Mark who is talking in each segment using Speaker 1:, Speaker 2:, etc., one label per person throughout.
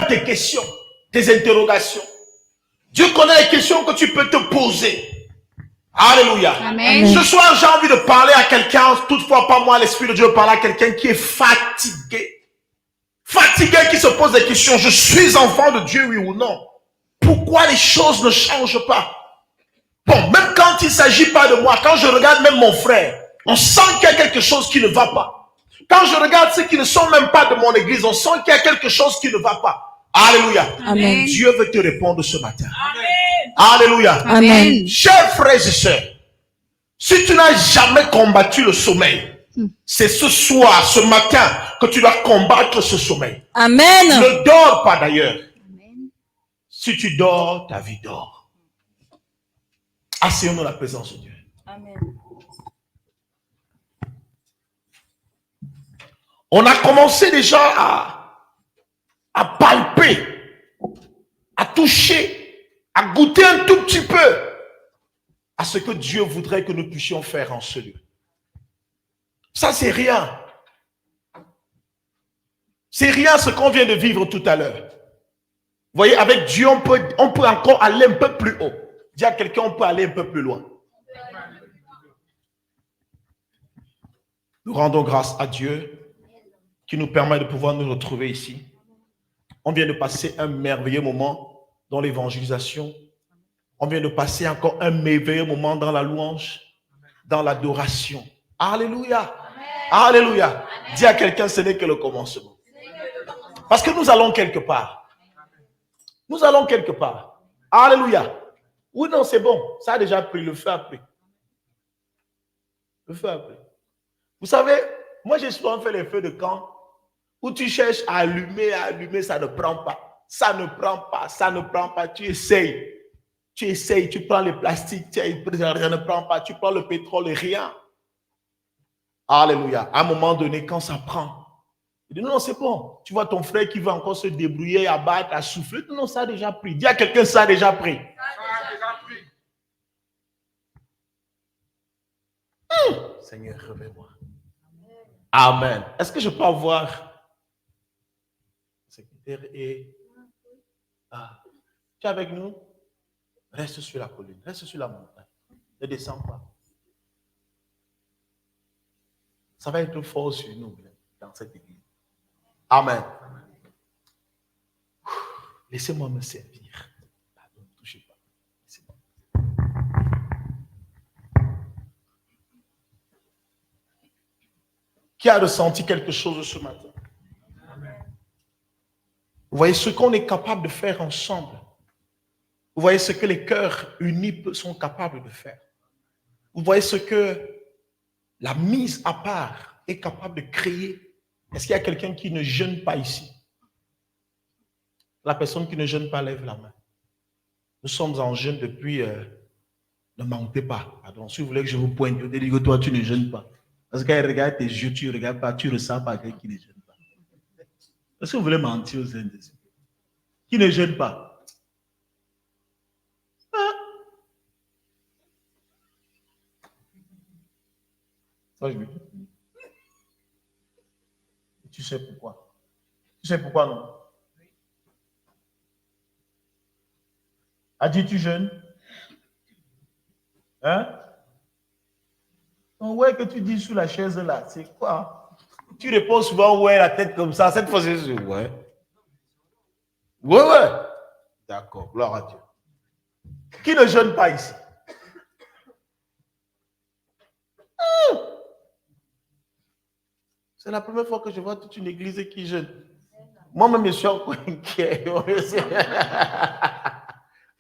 Speaker 1: même tes questions, tes interrogations. Dieu connaît les questions que tu peux te poser. Alléluia.
Speaker 2: Amen.
Speaker 1: Ce soir, j'ai envie de parler à quelqu'un, toutefois pas moi, l'Esprit de Dieu parle à quelqu'un qui est fatigué. Fatigué, qui se pose des questions. Je suis enfant de Dieu, oui ou non? Pourquoi les choses ne changent pas? Bon, même quand il ne s'agit pas de moi, quand je regarde même mon frère, on sent qu'il y a quelque chose qui ne va pas. Quand je regarde ceux qui ne sont même pas de mon église, on sent qu'il y a quelque chose qui ne va pas. Alléluia.
Speaker 2: Amen.
Speaker 1: Dieu veut te répondre ce matin.
Speaker 3: Amen.
Speaker 1: Alléluia.
Speaker 2: Amen.
Speaker 1: Chers frères et sœurs, si tu n'as jamais combattu le sommeil, c'est ce soir, ce matin, que tu dois combattre ce sommeil.
Speaker 2: Amen.
Speaker 1: Ne dors pas d'ailleurs. Si tu dors, ta vie dort. Asseyons-nous dans la présence de Dieu.
Speaker 2: Amen.
Speaker 1: On a commencé déjà à palper, à toucher, à goûter un tout petit peu à ce que Dieu voudrait que nous puissions faire en ce lieu. Ça, c'est rien. C'est rien ce qu'on vient de vivre tout à l'heure. Vous voyez, avec Dieu, on peut encore aller un peu plus haut. Dis à quelqu'un, on peut aller un peu plus loin. Nous rendons grâce à Dieu qui nous permet de pouvoir nous retrouver ici. On vient de passer un merveilleux moment dans l'évangélisation. On vient de passer encore un merveilleux moment dans la louange, dans l'adoration. Alléluia. Amen. Alléluia. Amen. Dis à quelqu'un, ce n'est que le commencement. Parce que nous allons quelque part. Nous allons quelque part. Alléluia. Oui, non, c'est bon. Ça a déjà pris. Le feu a pris. Le feu a pris. Vous savez, moi j'ai souvent fait les feux de camp où tu cherches à allumer, ça ne prend pas. Ça ne prend pas, ça ne prend pas. Tu essayes, tu prends le plastique, ça ne prend pas. Tu prends le pétrole, rien. Alléluia. À un moment donné, quand ça prend, il dit non, c'est bon. Tu vois ton frère qui va encore se débrouiller, à battre, à souffler. Non, ça a déjà pris. Dis à quelqu'un, ça a déjà pris. Ça a déjà pris. Seigneur, réveille-moi. Amen. Est-ce que je peux avoir secrétaire et tu es avec nous? Reste sur la colline, reste sur la montagne. Ne descends pas. Ça va être fort sur nous dans cette église. Amen. Laissez-moi me servir. Pardon, ne touchez pas. Laissez-moi. Qui a ressenti quelque chose ce matin? Vous voyez ce qu'on est capable de faire ensemble. Vous voyez ce que les cœurs unis sont capables de faire. Vous voyez ce que la mise à part est capable de créer. Est-ce qu'il y a quelqu'un qui ne jeûne pas ici? La personne qui ne jeûne pas lève la main. Nous sommes en jeûne depuis... ne mentez pas. Pardon, si vous voulez que je vous pointe, je dis que toi tu ne jeûnes pas. Parce qu'elle regarde tes yeux, tu ne regardes pas, tu ne ressens pas quelqu'un qui ne jeûne pas. Est-ce que vous voulez mentir aux Saint-Esprit? Qui ne jeûne pas? Ça, je me dis. Tu sais pourquoi? Tu sais pourquoi non? A dit tu jeûnes? Hein? Donc, ouais, que tu dis sous la chaise là, c'est quoi? Tu réponds souvent ouais, la tête comme ça. Cette fois, c'est ouais. Ouais. D'accord, gloire à Dieu. Qui ne jeûne pas ici? C'est la première fois que je vois toute une église qui jeûne. Moi-même, je suis encore inquiet.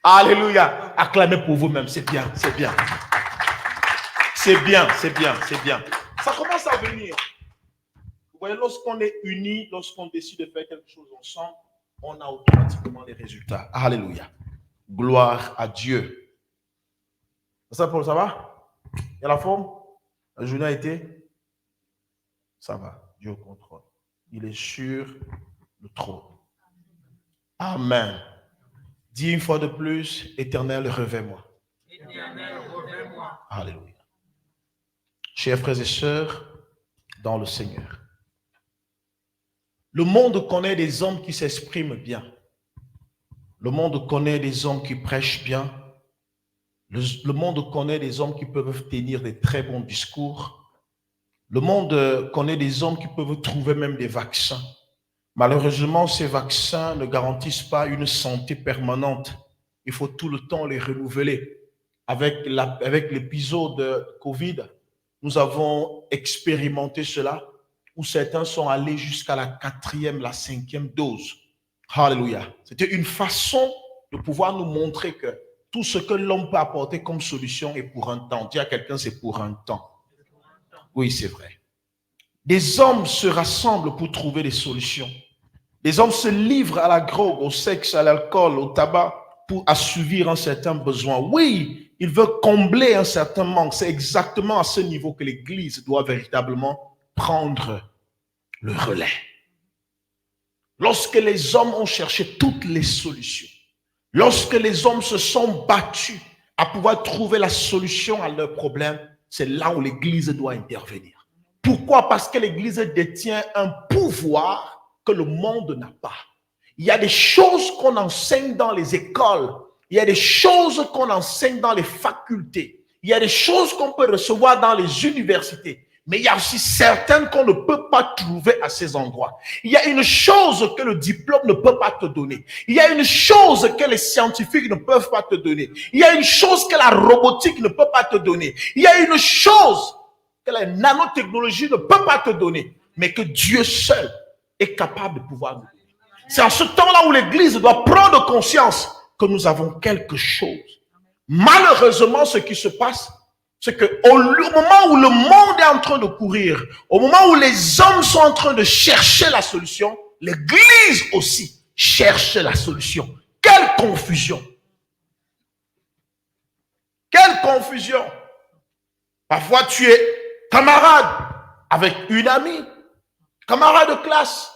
Speaker 1: Alléluia. Acclamez pour vous-même. C'est bien, c'est bien. C'est bien, c'est bien, c'est bien. Ça commence à venir. Vous voyez, lorsqu'on est unis, lorsqu'on décide de faire quelque chose ensemble, on a automatiquement les résultats. Alléluia. Gloire à Dieu. Ça, Paul, ça va? Il y a la forme? La journée a été? Ça va. Dieu contrôle. Il est sur le trône. Amen. Dis une fois de plus, Éternel, réveille-moi.
Speaker 3: Éternel, réveille-moi.
Speaker 1: Alléluia. Chers frères et sœurs, dans le Seigneur. Le monde connaît des hommes qui s'expriment bien. Le monde connaît des hommes qui prêchent bien. Le monde connaît des hommes qui peuvent tenir des très bons discours. Le monde connaît des hommes qui peuvent trouver même des vaccins. Malheureusement, ces vaccins ne garantissent pas une santé permanente. Il faut tout le temps les renouveler. Avec l'épisode de Covid, nous avons expérimenté cela, où certains sont allés jusqu'à la 4e, la 5e dose. Alléluia. C'était une façon de pouvoir nous montrer que tout ce que l'homme peut apporter comme solution est pour un temps. Dis à quelqu'un, c'est pour un temps. Oui, c'est vrai. Des hommes se rassemblent pour trouver des solutions. Des hommes se livrent à la drogue, au sexe, à l'alcool, au tabac pour assouvir un certain besoin. Oui, ils veulent combler un certain manque. C'est exactement à ce niveau que l'Église doit véritablement prendre le relais. Lorsque les hommes ont cherché toutes les solutions, lorsque les hommes se sont battus à pouvoir trouver la solution à leurs problèmes, c'est là où l'Église doit intervenir. Pourquoi? Parce que l'Église détient un pouvoir que le monde n'a pas. Il y a des choses qu'on enseigne dans les écoles, il y a des choses qu'on enseigne dans les facultés, il y a des choses qu'on peut recevoir dans les universités, mais il y a aussi certaines qu'on ne peut pas trouver à ces endroits. Il y a une chose que le diplôme ne peut pas te donner. Il y a une chose que les scientifiques ne peuvent pas te donner. Il y a une chose que la robotique ne peut pas te donner. Il y a une chose que la nanotechnologie ne peut pas te donner, mais que Dieu seul est capable de pouvoir nous donner. C'est en ce temps-là où l'Église doit prendre conscience que nous avons quelque chose. Malheureusement, ce qui se passe, c'est qu'au moment où le monde est en train de courir, au moment où les hommes sont en train de chercher la solution, l'Église aussi cherche la solution. Quelle confusion! Quelle confusion! Parfois, tu es camarade avec une amie, camarade de classe,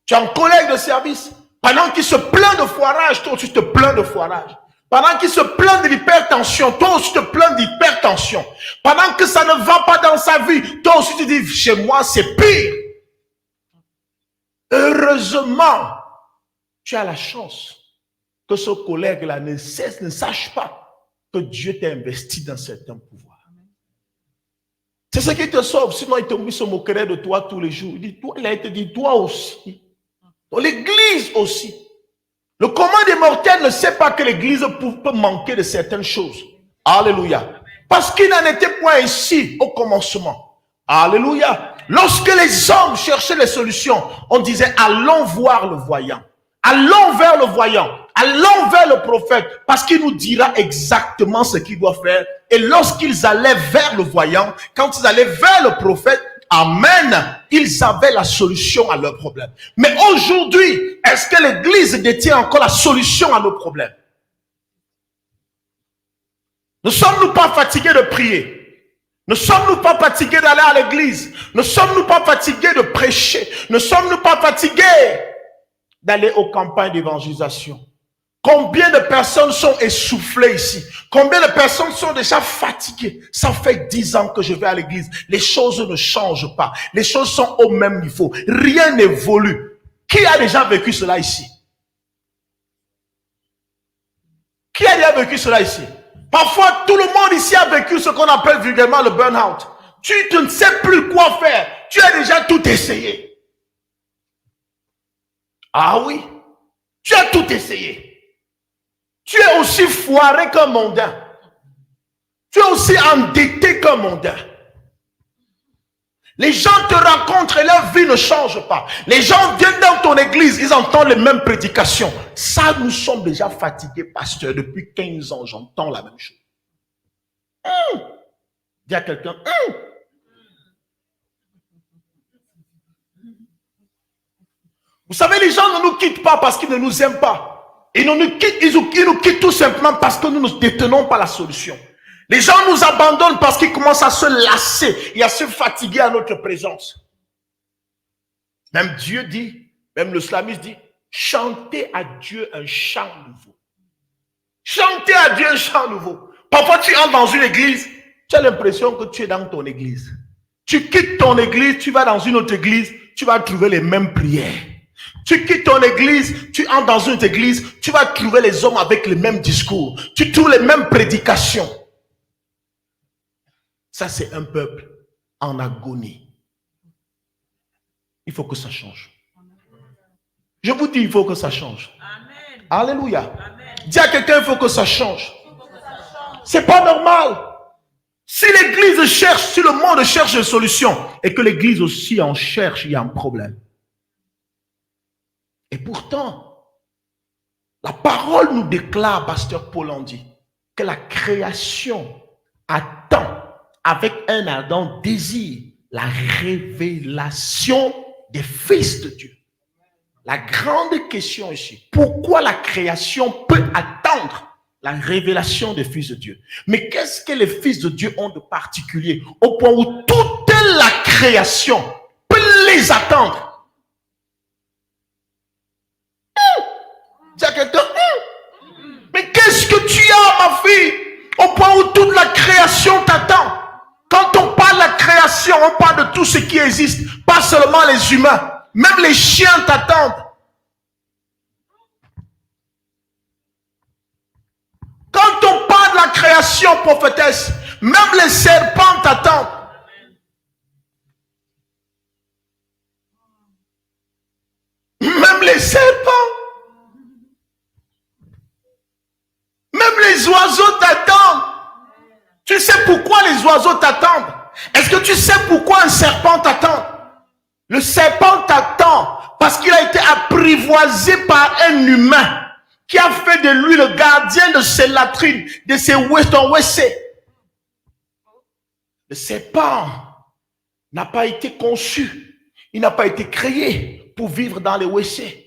Speaker 1: tu es un collègue de service. Pendant qu'il se plaint de foirage, toi aussi te plains de foirage. Pendant qu'il se plaint de l'hypertension, toi aussi te plains d'hypertension. Pendant que ça ne va pas dans sa vie, toi aussi tu dis, chez moi c'est pire. Heureusement, tu as la chance que ce collègue-là ne sache pas que Dieu t'a investi dans certains pouvoirs. C'est ce qui te sauve, sinon il se moquerait de toi tous les jours. Il a été dit, toi aussi. L'Église aussi. Le commun des mortels ne sait pas que l'Église peut manquer de certaines choses. Alléluia. Parce qu'il n'en était point ici au commencement. Alléluia. Lorsque les hommes cherchaient les solutions, on disait allons voir le voyant. Allons vers le voyant. Allons vers le prophète parce qu'il nous dira exactement ce qu'il doit faire. Et lorsqu'ils allaient vers le voyant, quand ils allaient vers le prophète, amen, ils avaient la solution à leurs problèmes. Mais aujourd'hui, est-ce que l'Église détient encore la solution à nos problèmes? Ne sommes-nous pas fatigués de prier? Ne sommes-nous pas fatigués d'aller à l'église? Ne sommes-nous pas fatigués de prêcher? Ne sommes-nous pas fatigués d'aller aux campagnes d'évangélisation? Combien de personnes sont essoufflées ici? Combien de personnes sont déjà fatiguées? Ça fait 10 ans que je vais à l'église. Les choses ne changent pas. Les choses sont au même niveau. Rien n'évolue. Qui a déjà vécu cela ici? Qui a déjà vécu cela ici? Parfois, tout le monde ici a vécu ce qu'on appelle vulgairement le burn-out. Tu ne sais plus quoi faire. Tu as déjà tout essayé. Ah oui, tu as tout essayé. Tu es aussi foiré qu'un mondain. Tu es aussi endetté qu'un mondain. Les gens te rencontrent et leur vie ne change pas. Les gens viennent dans ton église, ils entendent les mêmes prédications. Ça, nous sommes déjà fatigués, pasteur. Depuis 15 ans, j'entends la même chose. Dis à quelqu'un, Vous savez, les gens ne nous quittent pas parce qu'ils ne nous aiment pas. Ils nous quittent tout simplement parce que nous ne détenons pas la solution. Les gens nous abandonnent parce qu'ils commencent à se lasser et à se fatiguer à notre présence. Même Dieu dit, même le slamiste dit, chantez à Dieu un chant nouveau. Chantez à Dieu un chant nouveau. Parfois tu entres dans une église, tu as l'impression que tu es dans ton église. Tu quittes ton église, tu vas dans une autre église, tu vas trouver les mêmes prières. Tu quittes ton église, tu entres dans une église, tu vas trouver les hommes avec les mêmes discours. Tu trouves les mêmes prédications. Ça, c'est un peuple en agonie. Il faut que ça change. Je vous dis, il faut que ça change. Amen. Alléluia. Amen. Dis à quelqu'un, il faut que ça change. C'est pas normal. Si l'église cherche, si le monde cherche une solution, et que l'église aussi en cherche, il y a un problème. Et pourtant, la parole nous déclare, pasteur Paul en dit, que la création attend avec un ardent désir la révélation des fils de Dieu. La grande question ici, pourquoi la création peut attendre la révélation des fils de Dieu? Mais qu'est-ce que les fils de Dieu ont de particulier au point où toute la création peut les attendre? Dis à quelqu'un, mais qu'est-ce que tu as, ma fille, au point où toute la création t'attend? Quand on parle de la création, on parle de tout ce qui existe, pas seulement les humains. Même les chiens t'attendent. Quand on parle de la création, prophétesse, même les serpents t'attendent. Même les serpents. Même les oiseaux t'attendent. Tu sais pourquoi les oiseaux t'attendent? Est-ce que tu sais pourquoi un serpent t'attend? Le serpent t'attend parce qu'il a été apprivoisé par un humain qui a fait de lui le gardien de ses latrines, de ses WC. Le serpent n'a pas été conçu, il n'a pas été créé pour vivre dans les WC.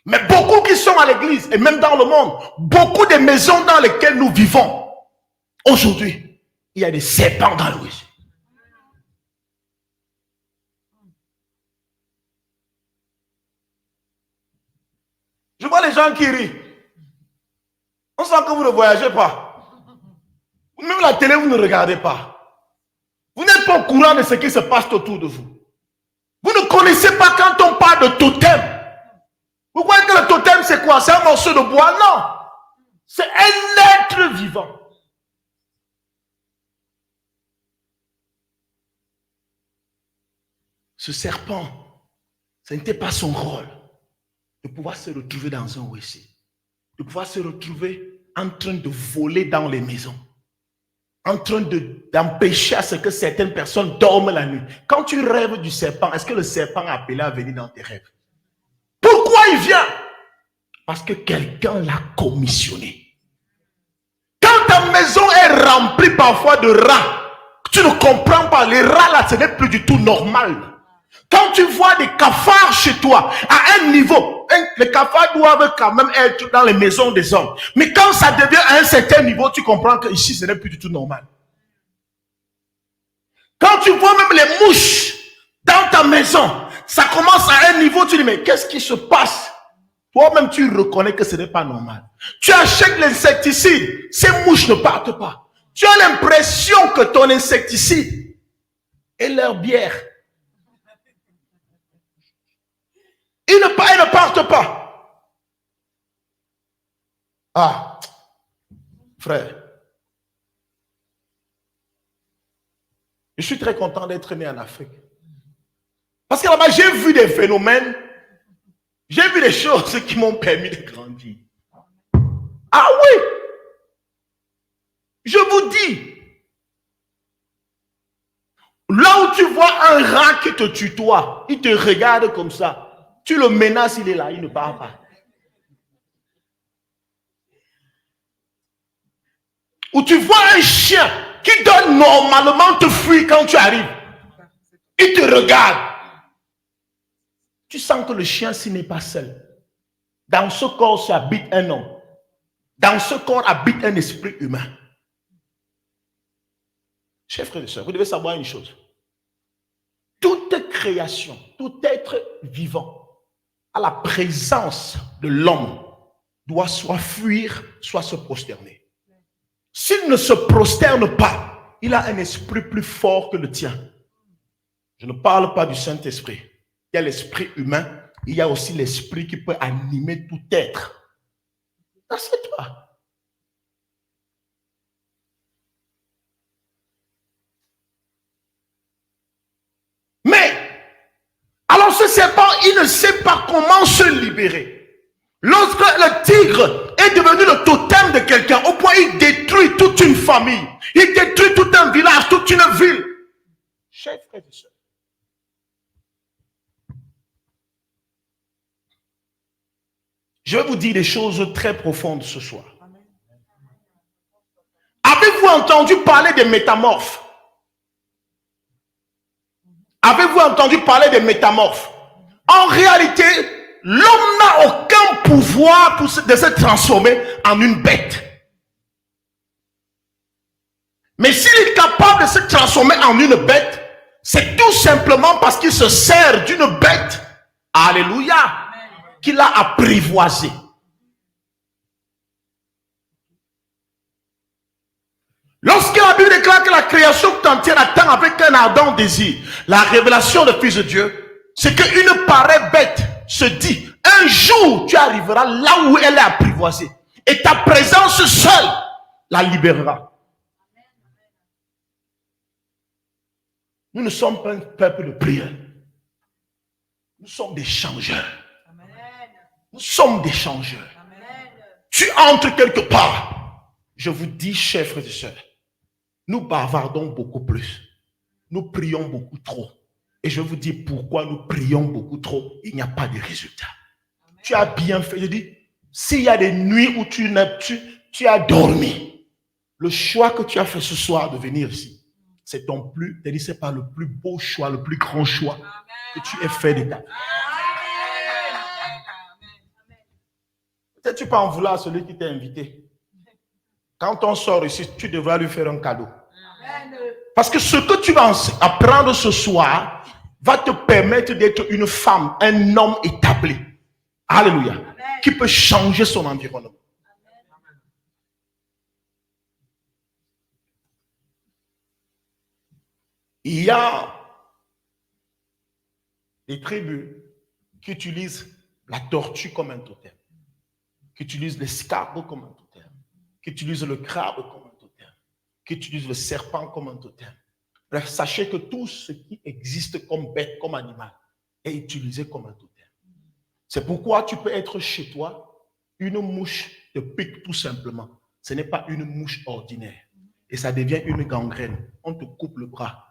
Speaker 1: Mais beaucoup qui sont à l'église et même dans le monde, beaucoup de maisons dans lesquelles nous vivons, aujourd'hui, il y a des serpents dans le WC. Je vois les gens qui rient. On sent que vous ne voyagez pas. Même la télé, vous ne regardez pas. Vous n'êtes pas au courant de ce qui se passe autour de vous. Vous ne connaissez pas quand on parle de totem. Vous croyez que le totem, c'est quoi? C'est un morceau de bois? Non. C'est un être vivant. Ce serpent, ce n'était pas son rôle de pouvoir se retrouver dans un WC, de pouvoir se retrouver en train de voler dans les maisons, en train d'empêcher à ce que certaines personnes dorment la nuit. Quand tu rêves du serpent, est-ce que le serpent a appelé à venir dans tes rêves? Pourquoi il vient? Parce que quelqu'un l'a commissionné. Quand ta maison est remplie parfois de rats, tu ne comprends pas, les rats là, ce n'est plus du tout normal. Quand tu vois des cafards chez toi, à un niveau, les cafards doivent quand même être dans les maisons des hommes. Mais quand ça devient à un certain niveau, tu comprends que ici, ce n'est plus du tout normal. Quand tu vois même les mouches dans ta maison, ça commence à un niveau, tu dis, mais qu'est-ce qui se passe? Toi-même, tu reconnais que ce n'est pas normal. Tu achètes l'insecticide, ces mouches ne partent pas. Tu as l'impression que ton insecticide est leur bière. Ils ne partent pas. Ah, frère. Je suis très content d'être né en Afrique. Parce que là-bas, j'ai vu des phénomènes, j'ai vu des choses qui m'ont permis de grandir. Ah oui! Je vous dis, là où tu vois un rat qui te tutoie, il te regarde comme ça. Tu le menaces, il est là, il ne part pas. Ou tu vois un chien qui doit normalement te fuir quand tu arrives. Il te regarde. Tu sens que le chien, s'il n'est pas seul. Dans ce corps, ça habite un homme. Dans ce corps habite un esprit humain. Chers frères et sœurs, vous devez savoir une chose. Toute création, tout être vivant, à la présence de l'homme, doit soit fuir, soit se prosterner. S'il ne se prosterne pas, il a un esprit plus fort que le tien. Je ne parle pas du Saint-Esprit. Il y a l'esprit humain il y a aussi l'esprit qui peut animer tout être. Assieds-toi. Mais, alors ce serpent, il ne sait pas comment se libérer. Lorsque le tigre est devenu le totem de quelqu'un, au point il détruit toute une famille, il détruit tout un village, toute une ville. Chers frères et sœurs, je vais vous dire des choses très profondes ce soir. Avez-vous entendu parler des métamorphes? Avez-vous entendu parler des métamorphes? En réalité, l'homme n'a aucun pouvoir de se transformer en une bête. Mais s'il est capable de se transformer en une bête, c'est tout simplement parce qu'il se sert d'une bête, alléluia, qu'il a apprivoisée. Lorsque la Bible déclare que la création tout entière attend avec un ardent désir la révélation du Fils de Dieu, c'est qu'une pareille bête se dit, un jour tu arriveras là où elle est apprivoisée et ta présence seule la libérera. Nous ne sommes pas un peuple de prière. Nous sommes des changeurs. Nous sommes des changeurs. Tu entres quelque part. Je vous dis, chers frères et sœurs, nous bavardons beaucoup plus. Nous prions beaucoup trop. Et je vous dis pourquoi nous prions beaucoup trop. Il n'y a pas de résultat. Amen. Tu as bien fait. Je dis, s'il y a des nuits où tu as dormi, le choix que tu as fait ce soir de venir ici, c'est c'est pas le plus beau choix, le plus grand choix que tu aies fait de ta vie. Peut-être tu peux en vouloir à celui qui t'a invité. Quand on sort ici, tu devras lui faire un cadeau. Parce que ce que tu vas apprendre ce soir va te permettre d'être une femme, un homme établi. Alléluia. Amen. Qui peut changer son environnement. Amen. Il y a des tribus qui utilisent la tortue comme un totem, qui utilisent l'escargot comme un totem, qui utilisent le crabe comme un totem, qui utilisent le serpent comme un totem. Bref, sachez que tout ce qui existe comme bête, comme animal, est utilisé comme un totem. C'est pourquoi tu peux être chez toi, une mouche te pique tout simplement. Ce n'est pas une mouche ordinaire. Et ça devient une gangrène. On te coupe le bras.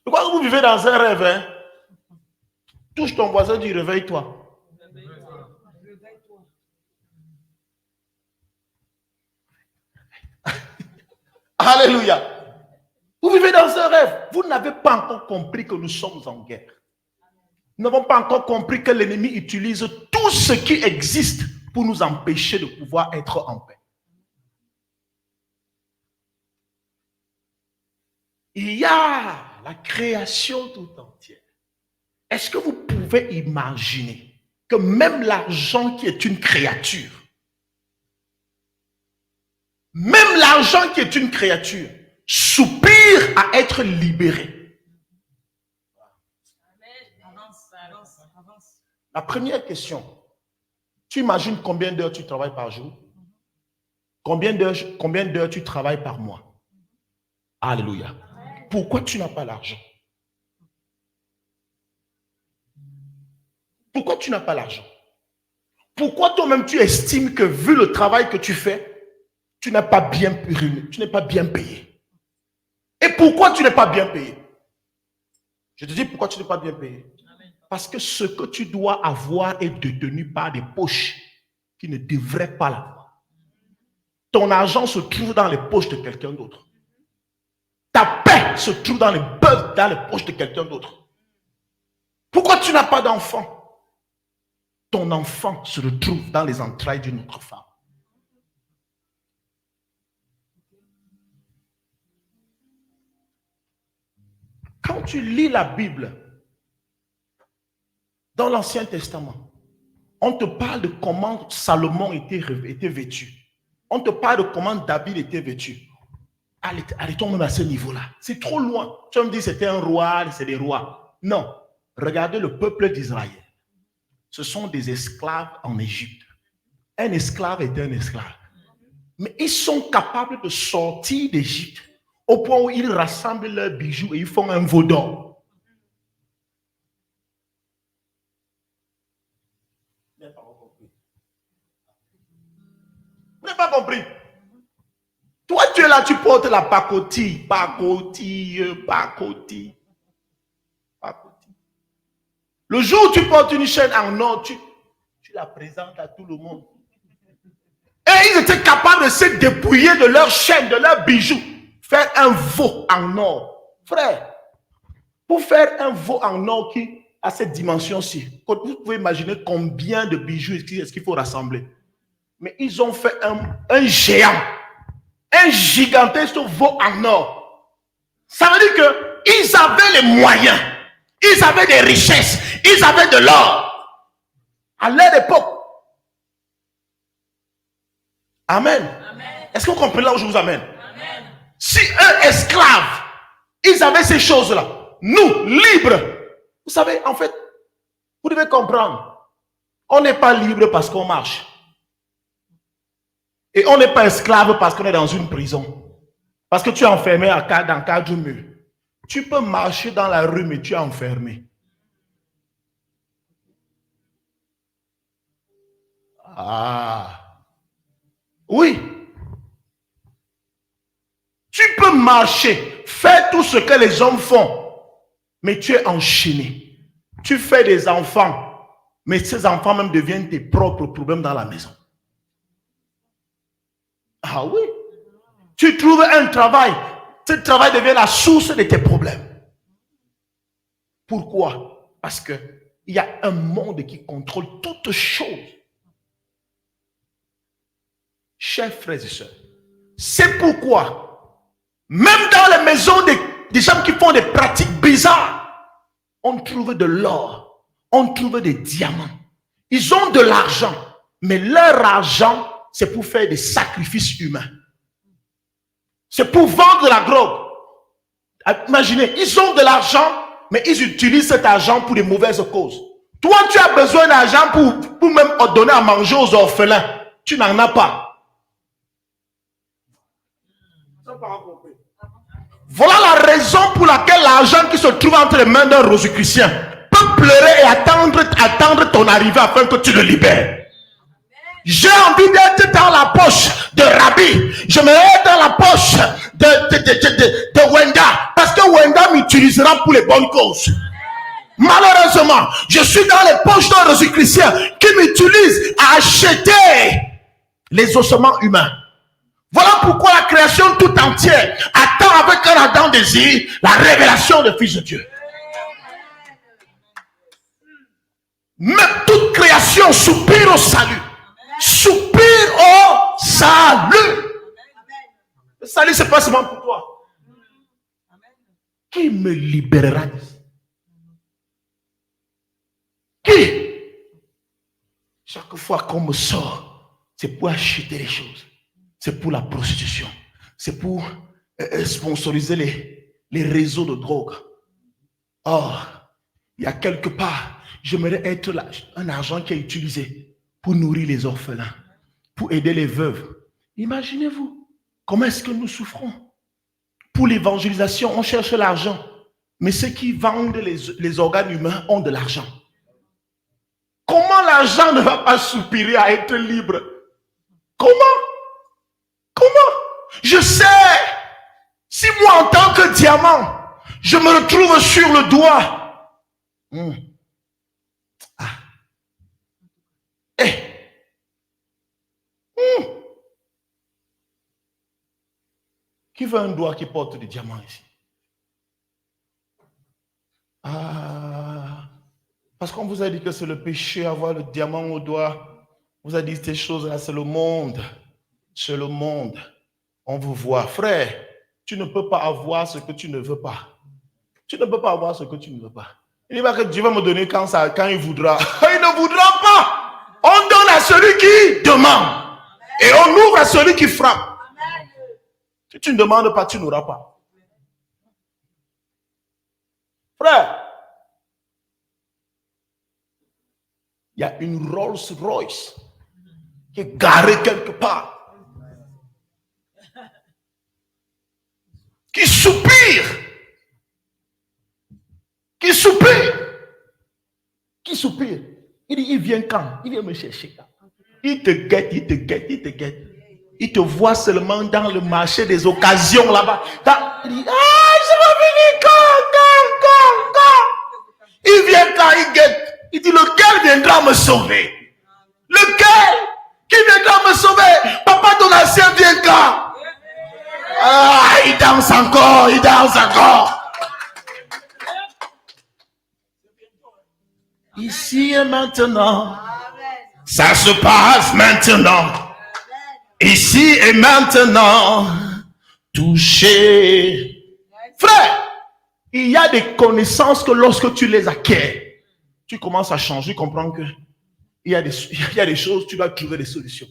Speaker 1: Pourquoi vous vivez dans un rêve, hein? Touche ton voisin, dis réveille-toi. Alléluia. Vous vivez dans un rêve. Vous n'avez pas encore compris que nous sommes en guerre. Nous n'avons pas encore compris que l'ennemi utilise tout ce qui existe pour nous empêcher de pouvoir être en paix. Il y a la création tout entière. Est-ce que vous pouvez imaginer que même l'argent qui est une créature, même l'argent qui est une créature, soupire à être libéré? La première question, tu imagines combien d'heures tu travailles par jour? Combien d'heures tu travailles par mois? Alléluia. Pourquoi tu n'as pas l'argent? Pourquoi tu n'as pas l'argent? Pourquoi toi-même tu estimes que vu le travail que tu fais, tu n'es pas bien payé? Et pourquoi tu n'es pas bien payé? Je te dis pourquoi tu n'es pas bien payé. Parce que ce que tu dois avoir est détenu par des poches qui ne devraient pas l'avoir. Ton argent se trouve dans les poches de quelqu'un d'autre. Ta paix se trouve dans les poches de quelqu'un d'autre. Pourquoi tu n'as pas d'enfant? Ton enfant se retrouve dans les entrailles d'une autre femme. Quand tu lis la Bible, dans l'Ancien Testament, on te parle de comment Salomon était vêtu. On te parle de comment David était vêtu. Arrêtons même à ce niveau-là. C'est trop loin. Tu vas me dire c'était un roi, c'est des rois. Non. Regardez le peuple d'Israël. Ce sont des esclaves en Égypte. Un esclave est un esclave. Mais ils sont capables de sortir d'Égypte au point où ils rassemblent leurs bijoux et ils font un veau d'or. Vous n'avez pas compris. Vous n'avez pas compris. Toi, tu es là, tu portes la pacotille. Le jour où tu portes une chaîne en or, tu la présentes à tout le monde. Et ils étaient capables de se dépouiller de leurs chaînes, de leurs bijoux. Faire un veau en or. Frère, pour faire un veau en or qui a cette dimension-ci, vous pouvez imaginer combien de bijoux est-ce qu'il faut rassembler. Mais ils ont fait un géant. Un gigantesque veau en or. Ça veut dire qu'ils avaient les moyens. Ils avaient des richesses. Ils avaient de l'or. À leur époque. Amen. Est-ce que vous comprenez là où je vous amène? Amen. Si un esclave, ils avaient ces choses-là. Nous, libres. Vous savez, en fait, vous devez comprendre. On n'est pas libre parce qu'on marche. Et on n'est pas esclave parce qu'on est dans une prison. Parce que tu es enfermé dans 4 murs. Tu peux marcher dans la rue, mais tu es enfermé. Ah. Oui. Tu peux marcher, faire tout ce que les hommes font, mais tu es enchaîné. Tu fais des enfants, mais ces enfants même deviennent tes propres problèmes dans la maison. Ah oui. Tu trouves un travail. Ce travail devient la source de tes problèmes. Pourquoi? Parce qu'il y a un monde qui contrôle toutes choses. Chers frères et sœurs, c'est pourquoi, même dans les maisons des gens qui font des pratiques bizarres, on trouve de l'or, on trouve des diamants. Ils ont de l'argent, mais leur argent, c'est pour faire des sacrifices humains. C'est pour vendre de la drogue. Imaginez, ils ont de l'argent, mais ils utilisent cet argent pour des mauvaises causes. Toi, tu as besoin d'argent pour même donner à manger aux orphelins. Tu n'en as pas. Voilà la raison pour laquelle l'argent qui se trouve entre les mains d'un rosicrucien peut pleurer et attendre ton arrivée afin que tu le libères. J'ai envie d'être dans la poche de Rabbi. Je me mets dans la poche de Wenda. Parce que Wenda m'utilisera pour les bonnes causes. Malheureusement, je suis dans les poches d'un rosicrucien qui m'utilise à acheter les ossements humains. Voilà pourquoi la création tout entière attend avec un ardent désir la révélation du Fils de Dieu. Même toute création soupire au salut. Soupire au salut. Le salut, c'est pas seulement pour toi. Qui me libérera d'ici? Qui? Chaque fois qu'on me sort, c'est pour acheter les choses. C'est pour la prostitution. C'est pour sponsoriser les réseaux de drogue. Or, il y a quelque part, j'aimerais être là, un argent qui est utilisé pour nourrir les orphelins, pour aider les veuves. Imaginez-vous, comment est-ce que nous souffrons? Pour l'évangélisation, on cherche l'argent. Mais ceux qui vendent les organes humains ont de l'argent. Comment l'argent ne va pas soupirer à être libre? Comment? Je sais, si moi en tant que diamant, je me retrouve sur le doigt. Qui veut un doigt qui porte des diamants ici? Parce qu'on vous a dit que c'est le péché avoir le diamant au doigt. Vous a dit ces choses-là, c'est le monde. C'est le monde. On vous voit. Frère, tu ne peux pas avoir ce que tu ne veux pas. Tu ne peux pas avoir ce que tu ne veux pas. Il dit pas que Dieu va me donner quand il voudra. Il ne voudra pas. On donne à celui qui demande. Et on ouvre à celui qui frappe. Si tu ne demandes pas, tu n'auras pas. Frère, Il y a une Rolls Royce qui est garée quelque part, qui soupire, qui soupire. Il dit, il vient quand? Il vient me chercher quand? Il te guette. Il te voit seulement dans le marché des occasions là-bas. Il dit, je vais venir quand? Il vient quand? Il guette. Il dit, lequel viendra me sauver? Lequel? Qui viendra me sauver? Papa Donatien vient quand? Il danse encore. Ici et maintenant. Ça se passe maintenant. Ici et maintenant. Touché. Frère, il y a des connaissances que lorsque tu les acquiers, tu commences à changer, comprendre que il y a des choses, tu vas trouver des solutions.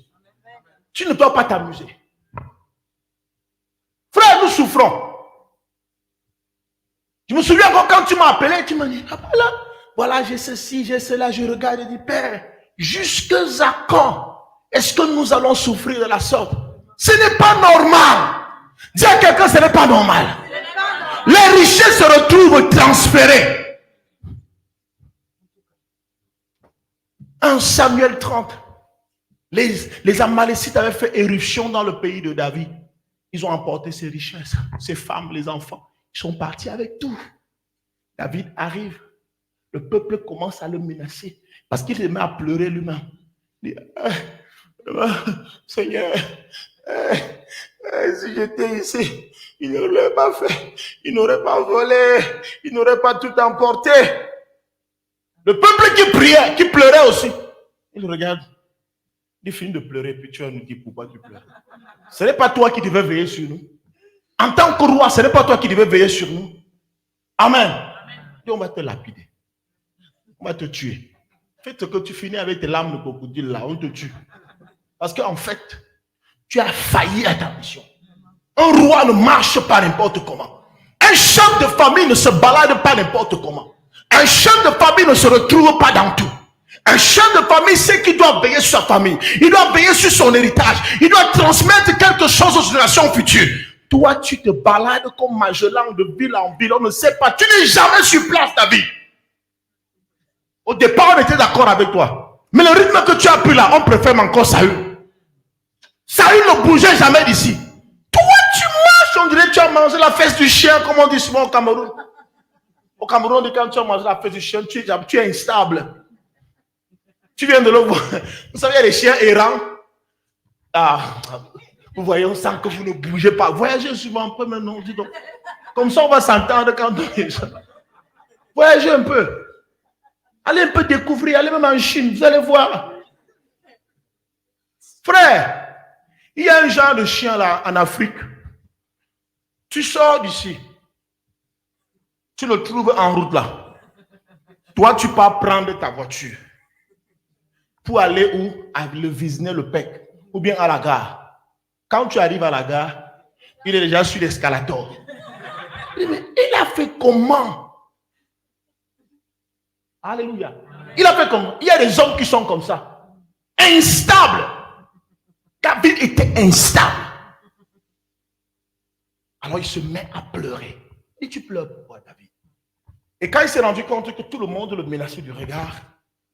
Speaker 1: Tu ne dois pas t'amuser. Frère, nous souffrons. Je me souviens encore quand tu m'as appelé, tu m'as dit, voilà, j'ai ceci, j'ai cela, je regarde et dis, Père, jusqu'à quand est-ce que nous allons souffrir de la sorte? Ce n'est pas normal. Dis à quelqu'un, ce n'est pas normal. Les richesses se retrouvent transférées. 1 Samuel 30. Les Amalécites avaient fait éruption dans le pays de David. Ils ont emporté ces richesses, ces femmes, les enfants. Ils sont partis avec tout. David arrive. Le peuple commence à le menacer parce qu'il se met à pleurer lui-même. Il dit, Seigneur, si j'étais ici, il n'aurait pas fait, il n'aurait pas volé, il n'aurait pas tout emporté. Le peuple qui priait, qui pleurait aussi, il regarde, il finit de pleurer, puis tu vas nous dire pourquoi tu pleures. Ce n'est pas toi qui devais veiller sur nous. En tant que roi, ce n'est pas toi qui devais veiller sur nous. Amen. Et on va te lapider. On va te tuer. Fais ce que tu finis avec tes larmes de crocodile là, on te tue. Parce qu'en fait, tu as failli à ta mission. Un roi ne marche pas n'importe comment. Un chef de famille ne se balade pas n'importe comment. Un chef de famille ne se retrouve pas dans tout. Un chef de famille sait qu'il doit veiller sur sa famille. Il doit veiller sur son héritage. Il doit transmettre quelque chose aux générations futures. Toi, tu te balades comme Magellan de ville en ville. On ne sait pas. Tu n'es jamais sur place, David. Au départ, on était d'accord avec toi. Mais le rythme que tu as pris là, on préfère encore Saül. Saül ne bougeait jamais d'ici. Toi, tu marches, on dirait que tu as mangé la fesse du chien, comme on dit souvent au Cameroun. Au Cameroun, quand tu as mangé la fesse du chien, tu es instable. Tu viens de le voir. Vous savez, il y a des chiens errants. Vous voyez, on sent que vous ne bougez pas. Voyagez souvent un peu maintenant, dis donc. Comme ça, on va s'entendre quand on est. Voyagez un peu. Allez un peu découvrir, allez même en Chine, vous allez voir. Frère, il y a un genre de chien là en Afrique. Tu sors d'ici. Tu le trouves en route là. Toi, tu pars prendre ta voiture pour aller où? À le Visner le Pec ou bien à la gare. Quand tu arrives à la gare, il est déjà sur l'escalator. Mais il a fait comment? Alléluia. Il a fait comment? Il y a des hommes qui sont comme ça. Instables. David était instable. Alors il se met à pleurer. Et tu pleures pourquoi, David? Et quand il s'est rendu compte que tout le monde le menaçait du regard,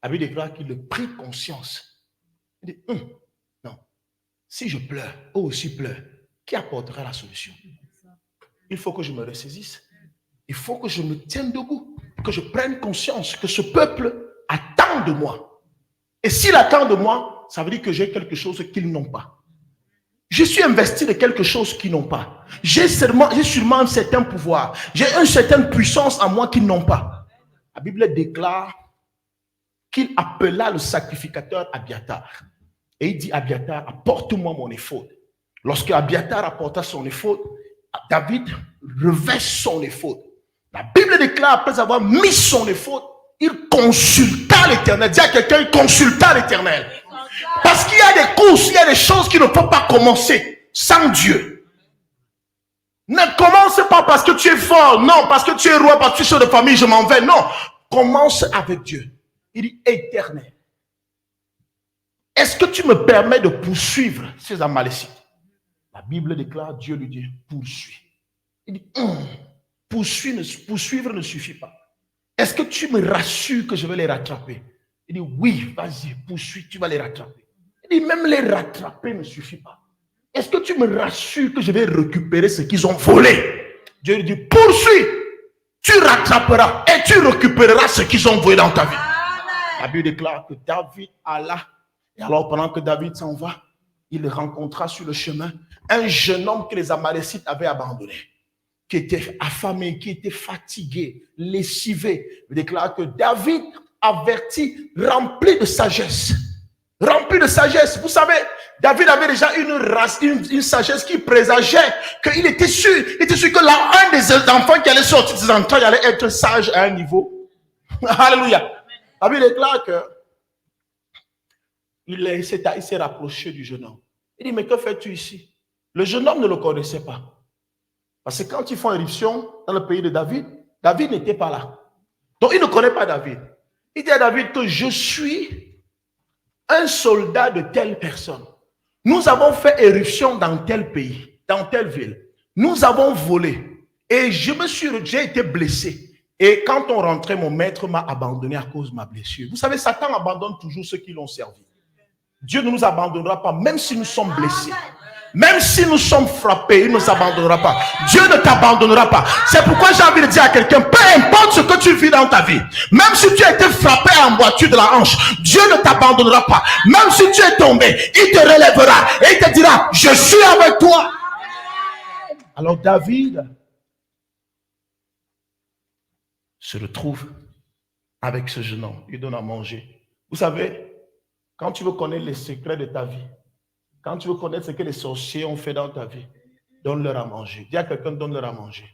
Speaker 1: David déclare qu'il prit conscience. Il dit, non, si je pleure, eux aussi pleurent, qui apportera la solution? Il faut que je me ressaisisse. Il faut que je me tienne debout, que je prenne conscience que ce peuple attend de moi. Et s'il attend de moi, ça veut dire que j'ai quelque chose qu'ils n'ont pas. Je suis investi de quelque chose qu'ils n'ont pas. J'ai sûrement un certain pouvoir. J'ai une certaine puissance en moi qu'ils n'ont pas. La Bible déclare qu'il appela le sacrificateur Abiatar. Et il dit, Abiatar, apporte-moi mon éphod. Lorsque Abiatar apporta son éphod, David revêt son éphod. La Bible déclare, après avoir mis son éphod, il consulta l'Éternel. Dis à quelqu'un, il consulta l'Éternel. Parce qu'il y a des courses, il y a des choses qui ne peuvent pas commencer sans Dieu. Ne commence pas parce que tu es fort, non, parce que tu es roi, parce que tu es chef de famille, je m'en vais, non. Commence avec Dieu. Il dit, Éternel, est-ce que tu me permets de poursuivre ces Amalécites? La Bible déclare, Dieu lui dit, poursuis. Il dit, poursuivre ne suffit pas. Est-ce que tu me rassures que je vais les rattraper? Il dit, oui, vas-y, poursuis, tu vas les rattraper. Il dit, même les rattraper ne suffit pas. Est-ce que tu me rassures que je vais récupérer ce qu'ils ont volé? Dieu lui dit, poursuis, tu rattraperas et tu récupéreras ce qu'ils ont volé dans ta vie. La Bible déclare que David alla. Et alors, pendant que David s'en va, il rencontra sur le chemin un jeune homme que les Amalécites avaient abandonné, qui était affamé, qui était fatigué, lessivé. Il déclare que David avertit, rempli de sagesse. Rempli de sagesse. Vous savez, David avait déjà une sagesse qui présageait qu'il était sûr que là, un des enfants qui allait sortir de ses entrailles allait être sage à un niveau. Alléluia. David déclare que il s'est rapproché du jeune homme. Il dit, mais que fais-tu ici? Le jeune homme ne le connaissait pas. Parce que quand ils font éruption dans le pays de David, David n'était pas là. Donc il ne connaît pas David. Il dit à David que je suis un soldat de telle personne. Nous avons fait éruption dans tel pays, dans telle ville. Nous avons volé. Et j'ai été blessé. Et quand on rentrait, mon maître m'a abandonné à cause de ma blessure. Vous savez, Satan abandonne toujours ceux qui l'ont servi. Dieu ne nous abandonnera pas, même si nous sommes blessés. Même si nous sommes frappés, il ne nous abandonnera pas. Dieu ne t'abandonnera pas. C'est pourquoi j'ai envie de dire à quelqu'un, peu importe ce que tu vis dans ta vie, même si tu as été frappé en boiture de la hanche, Dieu ne t'abandonnera pas. Même si tu es tombé, il te relèvera et il te dira, je suis avec toi. Alors David se retrouve avec ce jeune homme. Il donne à manger. Vous savez, quand tu veux connaître les secrets de ta vie, quand tu veux connaître ce que les sorciers ont fait dans ta vie, donne-leur à manger. Dis à quelqu'un, donne-leur à manger.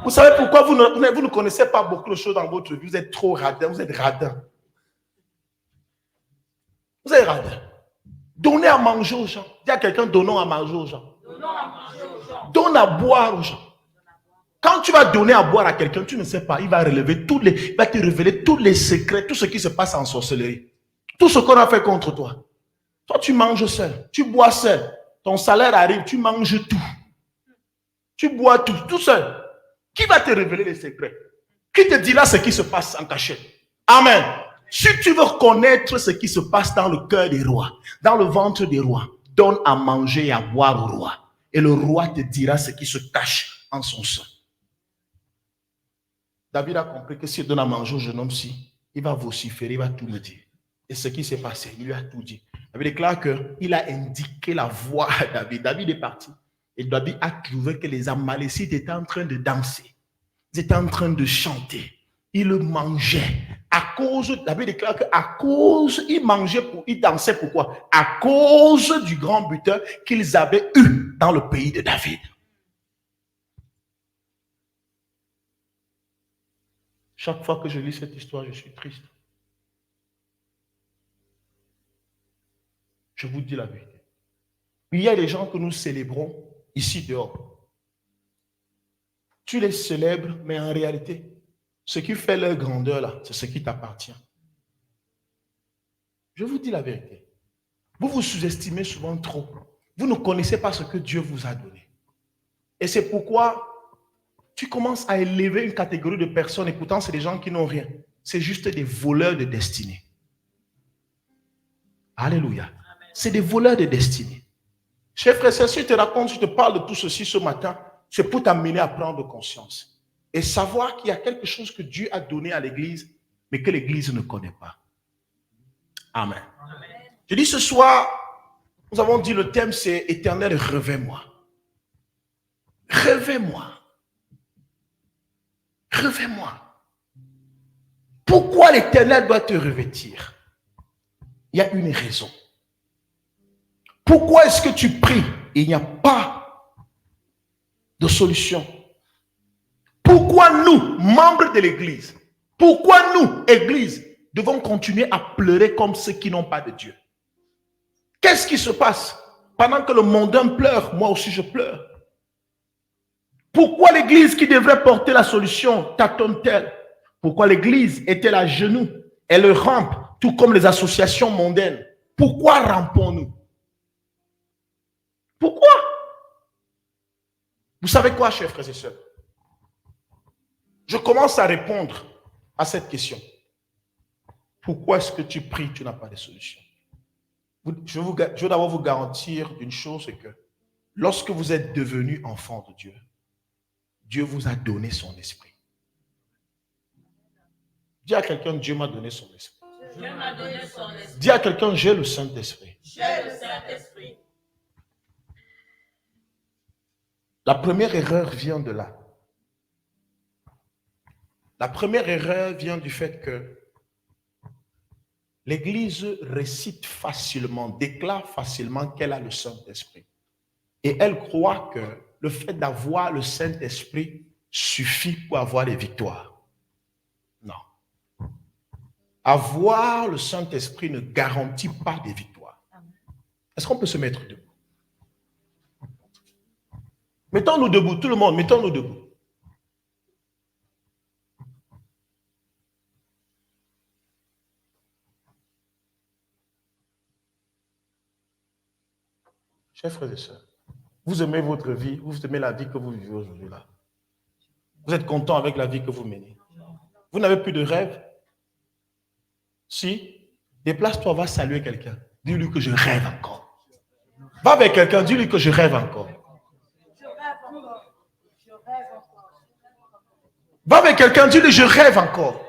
Speaker 1: Vous savez pourquoi vous ne connaissez pas beaucoup de choses dans votre vie? Vous êtes trop radin, vous êtes radin. Vous êtes radin. Donnez à manger aux gens. Dis à quelqu'un, donnons à manger aux gens. Donne à boire aux gens. Quand tu vas donner à boire à quelqu'un, tu ne sais pas, il va te révéler tous les secrets, tout ce qui se passe en sorcellerie. Tout ce qu'on a fait contre toi. Toi, tu manges seul, tu bois seul. Ton salaire arrive, tu manges tout. Tu bois tout seul. Qui va te révéler les secrets? Qui te dira ce qui se passe en cachette? Amen. Si tu veux connaître ce qui se passe dans le cœur des rois, dans le ventre des rois, donne à manger et à boire au roi. Et le roi te dira ce qui se cache en son sein. David a compris que s'il donne à manger au jeune homme-ci, il va vociférer, il va tout me dire. Et ce qui s'est passé, il lui a tout dit. David déclare qu'il a indiqué la voie à David. David est parti. Et David a trouvé que les Amalécites étaient en train de danser. Ils étaient en train de chanter. Ils le mangeaient. David déclare qu'à cause, ils dansaient pourquoi? À cause du grand buteur qu'ils avaient eu dans le pays de David. Chaque fois que je lis cette histoire, je suis triste. Je vous dis la vérité. Il y a des gens que nous célébrons ici dehors. Tu les célèbres, mais en réalité, ce qui fait leur grandeur là, c'est ce qui t'appartient. Je vous dis la vérité. Vous vous sous-estimez souvent trop. Vous ne connaissez pas ce que Dieu vous a donné. Et c'est pourquoi tu commences à élever une catégorie de personnes et pourtant c'est des gens qui n'ont rien. C'est juste des voleurs de destinée. Alléluia. C'est des voleurs de destinée. Chers frères, si je te raconte, je te parle de tout ceci ce matin, c'est pour t'amener à prendre conscience et savoir qu'il y a quelque chose que Dieu a donné à l'église, mais que l'église ne connaît pas. Amen. Amen. Je dis ce soir, nous avons dit le thème c'est Éternel, revêt-moi. Revêt-moi. Revêt-moi. Pourquoi l'Éternel doit te revêtir? Il y a une raison. Pourquoi est-ce que tu pries et il n'y a pas de solution? Pourquoi nous, membres de l'église, pourquoi nous, église, devons continuer à pleurer comme ceux qui n'ont pas de Dieu? Qu'est-ce qui se passe? Pendant que le mondain pleure, moi aussi je pleure. Pourquoi l'église qui devrait porter la solution tâtonne-t-elle? Pourquoi l'église est-elle à genoux? Elle rampe, tout comme les associations mondaines. Pourquoi rampons-nous? Pourquoi? Vous savez quoi, chers frères et sœurs? Je commence à répondre à cette question. Pourquoi est-ce que tu pries, tu n'as pas de solution? Je veux d'abord vous garantir d'une chose, c'est que lorsque vous êtes devenu enfant de Dieu, Dieu vous a donné son esprit. Dis à quelqu'un, Dieu m'a donné son esprit.
Speaker 3: Dieu m'a donné son esprit.
Speaker 1: Dis à quelqu'un, j'ai le Saint-Esprit.
Speaker 3: J'ai le Saint-Esprit.
Speaker 1: La première erreur vient de là. La première erreur vient du fait que l'Église récite facilement, déclare facilement qu'elle a le Saint-Esprit. Et elle croit que le fait d'avoir le Saint-Esprit suffit pour avoir des victoires. Non. Avoir le Saint-Esprit ne garantit pas des victoires. Est-ce qu'on peut se mettre debout? Mettons-nous debout, tout le monde, mettons-nous debout. Chers frères et sœurs, vous aimez votre vie, vous aimez la vie que vous vivez aujourd'hui là. Vous êtes content avec la vie que vous menez. Vous n'avez plus de rêve? Si, déplace-toi, va saluer quelqu'un. Dis-lui que je rêve encore. Va avec quelqu'un, dis-lui que je rêve encore. Va avec quelqu'un, dis-lui je rêve encore.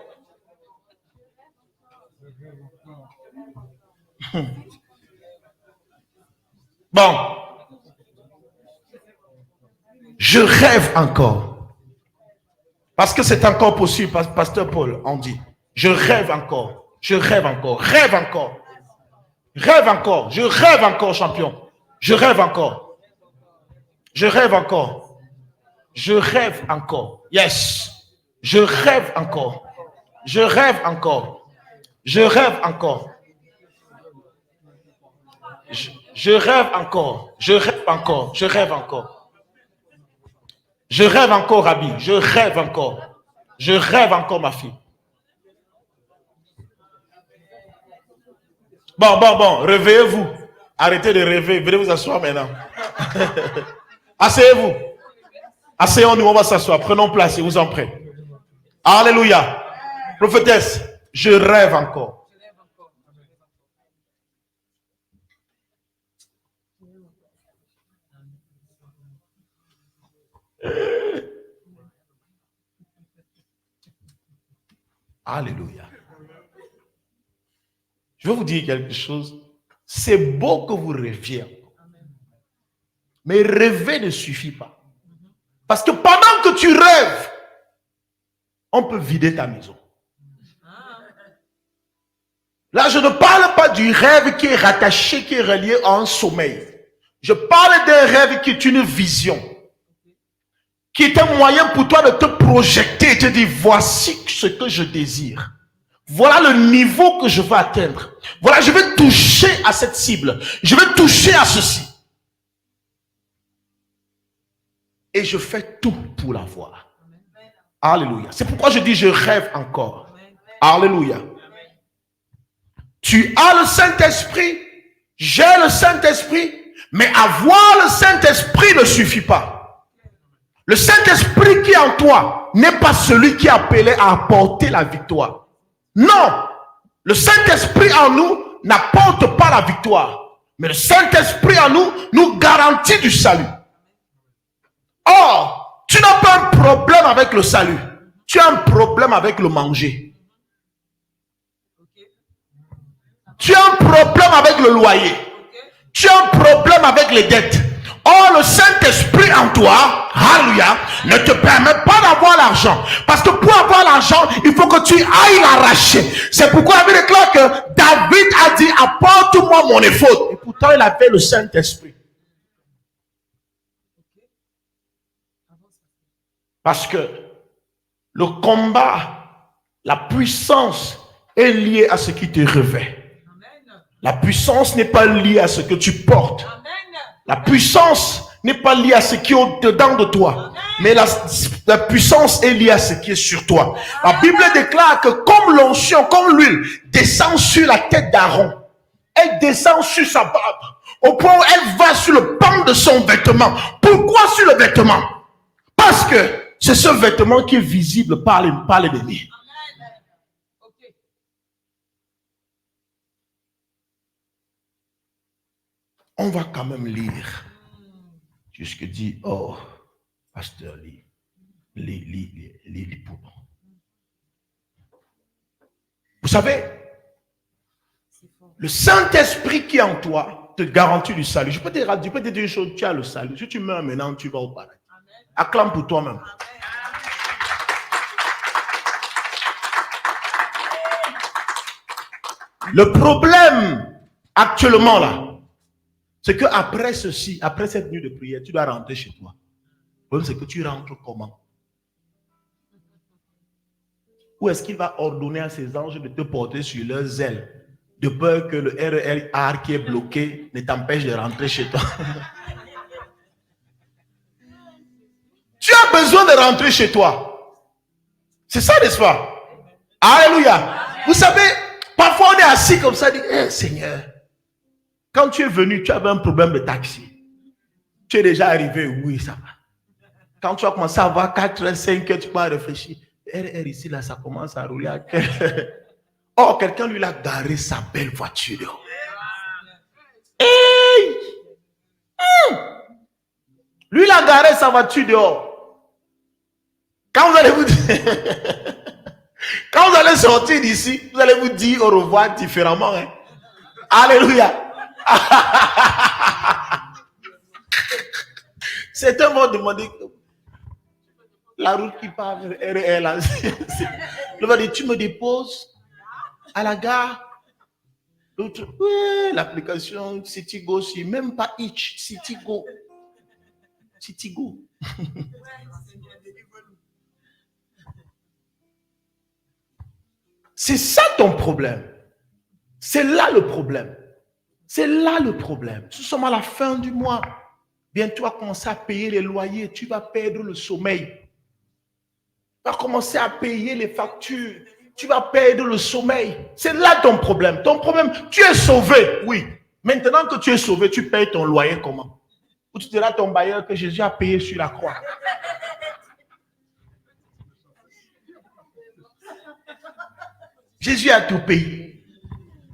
Speaker 1: Bon. Je rêve encore. Parce que c'est encore possible, Pasteur Paul, on dit. Je rêve encore. Je rêve encore. Rêve encore. Rêve encore. Je rêve encore, champion. Je rêve encore. Je rêve encore. Je rêve encore. Yes. Je rêve encore. Je rêve encore. Je rêve encore. Je rêve encore. Je rêve encore. Je rêve encore. Je rêve encore, Rabbi. Je rêve encore. Je rêve encore, ma fille. Bon. Réveillez-vous. Arrêtez de rêver. Venez vous asseoir maintenant. Asseyez-vous. Asseyons-nous, on va s'asseoir. Prenons place et vous en prêtez. Alléluia. Prophétesse, je rêve encore. Alléluia. Je vais vous dire quelque chose. C'est beau que vous rêviez. Mais rêver ne suffit pas. Parce que pendant que tu rêves, on peut vider ta maison. Là, je ne parle pas du rêve qui est rattaché, qui est relié à un sommeil. Je parle d'un rêve qui est une vision. Qui est un moyen pour toi de te projeter et te dire, voici ce que je désire. Voilà le niveau que je veux atteindre. Voilà, je vais toucher à cette cible. Je vais toucher à ceci. Et je fais tout pour l'avoir. Alléluia. C'est pourquoi je dis, je rêve encore. Alléluia. Tu as le Saint-Esprit, j'ai le Saint-Esprit, mais avoir le Saint-Esprit ne suffit pas. Le Saint-Esprit qui est en toi n'est pas celui qui est appelé à apporter la victoire. Non, le Saint-Esprit en nous n'apporte pas la victoire, mais le Saint-Esprit en nous nous garantit du salut. Or, tu n'as pas un problème avec le salut, tu as un problème avec le manger. Tu as un problème avec le loyer. Tu as un problème avec les dettes. Or, le Saint-Esprit en toi, alléluia, ne te permet pas d'avoir l'argent. Parce que pour avoir l'argent, il faut que tu ailles l'arracher. C'est pourquoi la Bible déclare que David a dit, apporte-moi mon éphod. Et pourtant, il avait le Saint-Esprit. Parce que le combat, la puissance est liée à ce qui te revêt. La puissance n'est pas liée à ce que tu portes. La puissance n'est pas liée à ce qui est au-dedans de toi. Mais la puissance est liée à ce qui est sur toi. La Bible déclare que comme l'onction, comme l'huile descend sur la tête d'Aaron, Elle descend sur sa barbe, au point où elle va sur le pan de son vêtement. Pourquoi sur le vêtement? Parce que c'est ce vêtement qui est visible par l'ennemi. On va quand même lire. Jusque dit, oh, pasteur, lis pour nous. Vous savez, le Saint-Esprit qui est en toi te garantit du salut. Je peux te dire une chose, tu as le salut. Si tu meurs maintenant, tu vas au paradis. Acclame pour toi-même. Le problème actuellement là, c'est qu'après ceci, après cette nuit de prière, tu dois rentrer chez toi. Le problème, c'est que tu rentres comment? Ou est-ce qu'il va ordonner à ses anges de te porter sur leurs ailes, de peur que le RER qui est bloqué ne t'empêche de rentrer chez toi? Tu as besoin de rentrer chez toi. C'est ça, n'est-ce pas? Alléluia. Vous savez, parfois on est assis comme ça, dit, Seigneur, quand tu es venu, tu avais un problème de taxi. Tu es déjà arrivé, oui, ça va. Quand tu as commencé à avoir 4 heures, 5 heures, tu peux réfléchir. RR ici, là, ça commence à rouler à quelle heure? Oh, quelqu'un lui a garé sa belle voiture. Hey! Lui, il a garé sa voiture dehors. Quand vous allez quand vous allez sortir d'ici, vous allez vous dire au revoir différemment. Hein? Alléluia. Certains vont demander la route qui part vers RR là. Il va dire, tu me déposes à la gare. L'autre, oui, l'application Citigo, c'est même pas Itch, Citigo. Citigo. C'est ça ton problème. C'est là le problème. C'est là le problème. Nous sommes à la fin du mois. Bientôt, tu vas commencer à payer les loyers. Tu vas perdre le sommeil. Tu vas commencer à payer les factures. Tu vas perdre le sommeil. C'est là ton problème. Ton problème, tu es sauvé. Oui. Maintenant que tu es sauvé, tu payes ton loyer comment? Ou tu diras à ton bailleur que Jésus a payé sur la croix. Jésus a tout payé.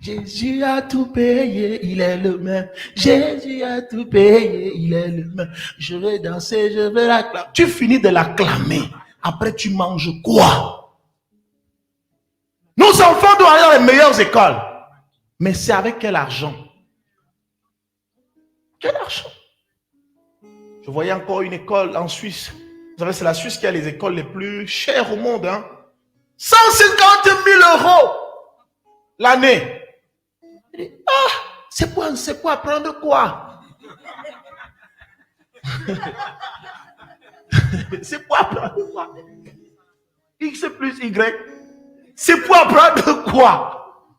Speaker 1: Jésus a tout payé, il est le même. Jésus a tout payé, il est le même. Je vais danser, je vais l'acclamer. Tu finis de l'acclamer. Après, tu manges quoi? Nos enfants doivent aller dans les meilleures écoles. Mais c'est avec quel argent? Quel argent? Je voyais encore une école en Suisse. Vous savez, c'est la Suisse qui a les écoles les plus chères au monde. Hein? 150 000 € l'année. Ah, c'est pour apprendre quoi? C'est pour apprendre quoi? X plus Y. C'est pour apprendre quoi?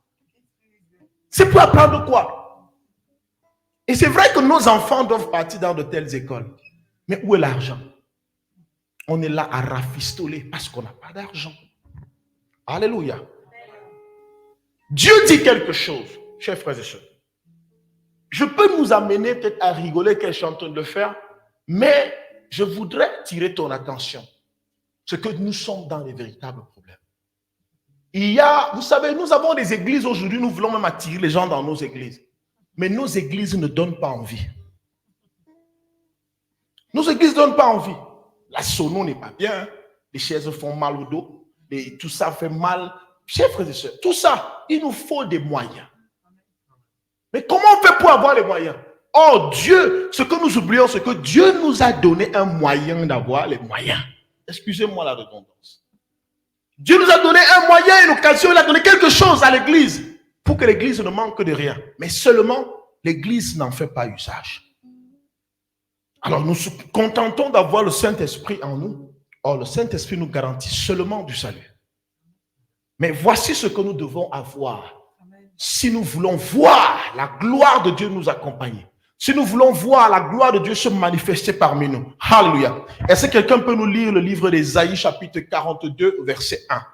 Speaker 1: C'est pour apprendre quoi? Et c'est vrai que nos enfants doivent partir dans de telles écoles. Mais où est l'argent? On est là à rafistoler parce qu'on n'a pas d'argent. Alléluia. Dieu dit quelque chose, chers frères et sœurs. Je peux nous amener peut-être à rigoler qu'elle est en train de le faire, mais je voudrais tirer ton attention. C'est que nous sommes dans les véritables problèmes. Il y a, vous savez, nous avons des églises aujourd'hui, nous voulons même attirer les gens dans nos églises. Mais nos églises ne donnent pas envie. Nos églises ne donnent pas envie. La sono n'est pas bien, les chaises font mal au dos, et tout ça fait mal. Chers frères et sœurs, tout ça, il nous faut des moyens. Mais comment on fait pour avoir les moyens? Oh Dieu, ce que nous oublions, c'est que Dieu nous a donné un moyen d'avoir les moyens. Excusez-moi la redondance. Dieu nous a donné un moyen, une occasion, il a donné quelque chose à l'église pour que l'église ne manque de rien. Mais seulement, l'église n'en fait pas usage. Alors nous nous contentons d'avoir le Saint-Esprit en nous. Or, le Saint-Esprit nous garantit seulement du salut. Mais voici ce que nous devons avoir. Si nous voulons voir la gloire de Dieu nous accompagner. Si nous voulons voir la gloire de Dieu se manifester parmi nous. Alléluia. Est-ce que quelqu'un peut nous lire le livre d'Ésaïe chapitre 42 verset 1?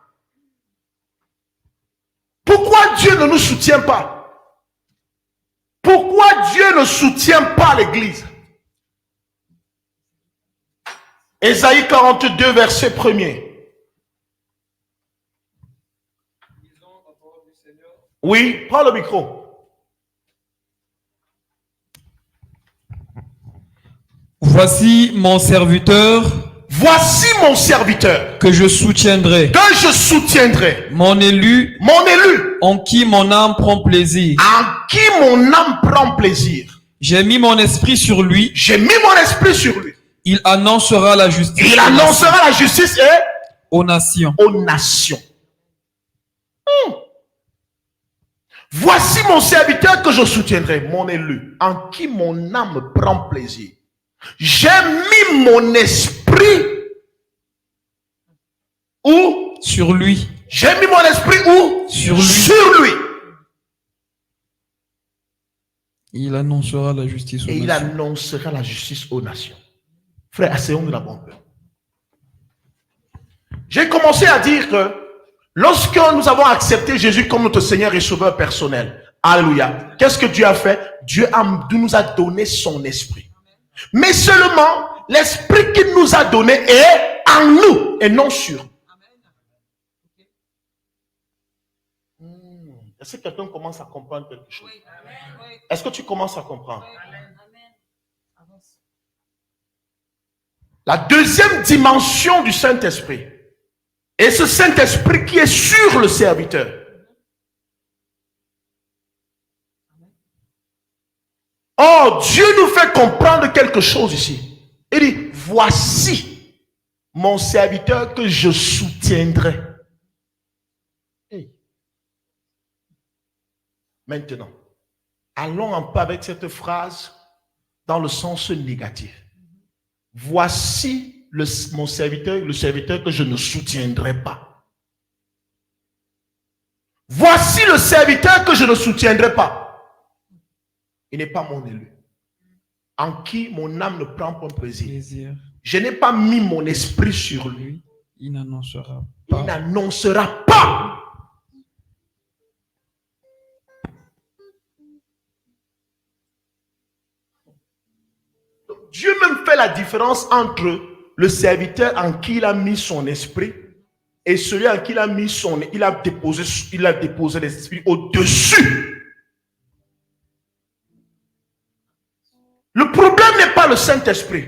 Speaker 1: Pourquoi Dieu ne nous soutient pas? pourquoi Dieu ne soutient pas l'Église? Ésaïe 42, verset 1er. Oui, prends le micro.
Speaker 2: Voici mon serviteur
Speaker 1: Voici mon serviteur
Speaker 2: que je soutiendrai,
Speaker 1: que je soutiendrai,
Speaker 2: mon élu en qui mon âme prend plaisir.
Speaker 1: en qui mon âme prend plaisir.
Speaker 2: J'ai mis mon esprit sur lui,
Speaker 1: J'ai mis mon esprit sur lui.
Speaker 2: il annoncera la justice
Speaker 1: Il annoncera la justice
Speaker 2: aux nations.
Speaker 1: aux nations. Voici mon serviteur que je soutiendrai, mon élu, en qui mon âme prend plaisir. J'ai mis mon esprit où?
Speaker 2: Sur lui,
Speaker 1: J'ai mis mon esprit où?
Speaker 2: Sur lui.
Speaker 1: Sur lui.
Speaker 2: il annoncera la justice aux
Speaker 1: Et il
Speaker 2: nations.
Speaker 1: annoncera la justice aux nations. Frère, asseyons-nous la bonne peur. J'ai commencé à dire que lorsque nous avons accepté Jésus comme notre Seigneur et Sauveur personnel, alléluia, qu'est-ce que Dieu a fait? Dieu nous a donné son esprit. Mais seulement, l'esprit qu'il nous a donné est en nous et non sur. Est-ce que quelqu'un commence à comprendre quelque chose? Est-ce que tu commences à comprendre? La deuxième dimension du Saint-Esprit est ce Saint-Esprit qui est sur le serviteur. Oh, Dieu nous fait comprendre quelque chose ici. Il dit, voici mon serviteur que je soutiendrai. Hey. Maintenant, allons un peu avec cette phrase dans le sens négatif. Voici mon serviteur, le serviteur que je ne soutiendrai pas. Voici le serviteur que je ne soutiendrai pas. Il n'est pas mon élu, en qui mon âme ne prend pas plaisir. Je n'ai pas mis mon esprit sur lui.
Speaker 2: Il n'annoncera
Speaker 1: pas. Il n'annoncera pas. Dieu même fait la différence entre le serviteur en qui il a mis son esprit et celui en qui il a mis il a déposé l'esprit au-dessus. Le problème n'est pas le Saint-Esprit.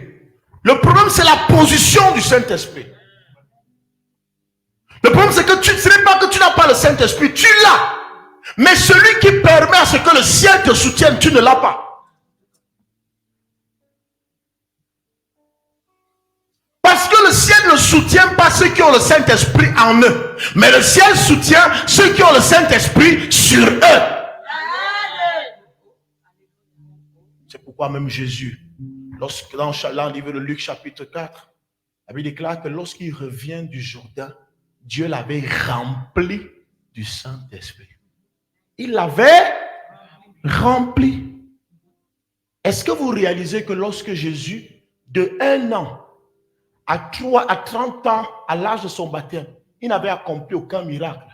Speaker 1: Le problème, c'est la position du Saint-Esprit. Le problème, c'est que ce n'est pas que tu n'as pas le Saint-Esprit, tu l'as. Mais celui qui permet à ce que le ciel te soutienne, tu ne l'as pas. Parce que le ciel ne soutient pas ceux qui ont le Saint-Esprit en eux. Mais le ciel soutient ceux qui ont le Saint-Esprit sur eux. C'est pourquoi même Jésus, lorsque dans le livre de Luc chapitre 4, la Bible déclare que lorsqu'il revient du Jourdain, Dieu l'avait rempli du Saint-Esprit. Il l'avait rempli. Est-ce que vous réalisez que lorsque Jésus, de 1 an à 30 ans, à l'âge de son baptême, il n'avait accompli aucun miracle?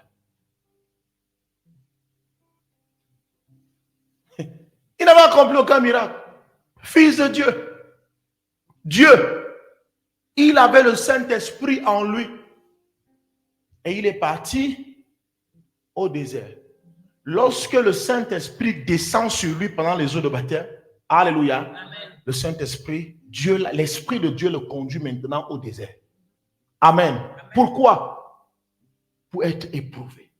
Speaker 1: Il n'avait accompli aucun miracle. Fils de Dieu. Dieu. Il avait le Saint-Esprit en lui. Et il est parti au désert. Lorsque le Saint-Esprit descend sur lui pendant les eaux de baptême, alléluia, amen. Le Saint-Esprit, Dieu, l'Esprit de Dieu le conduit maintenant au désert. Amen. Amen. Pourquoi? Pour être éprouvé.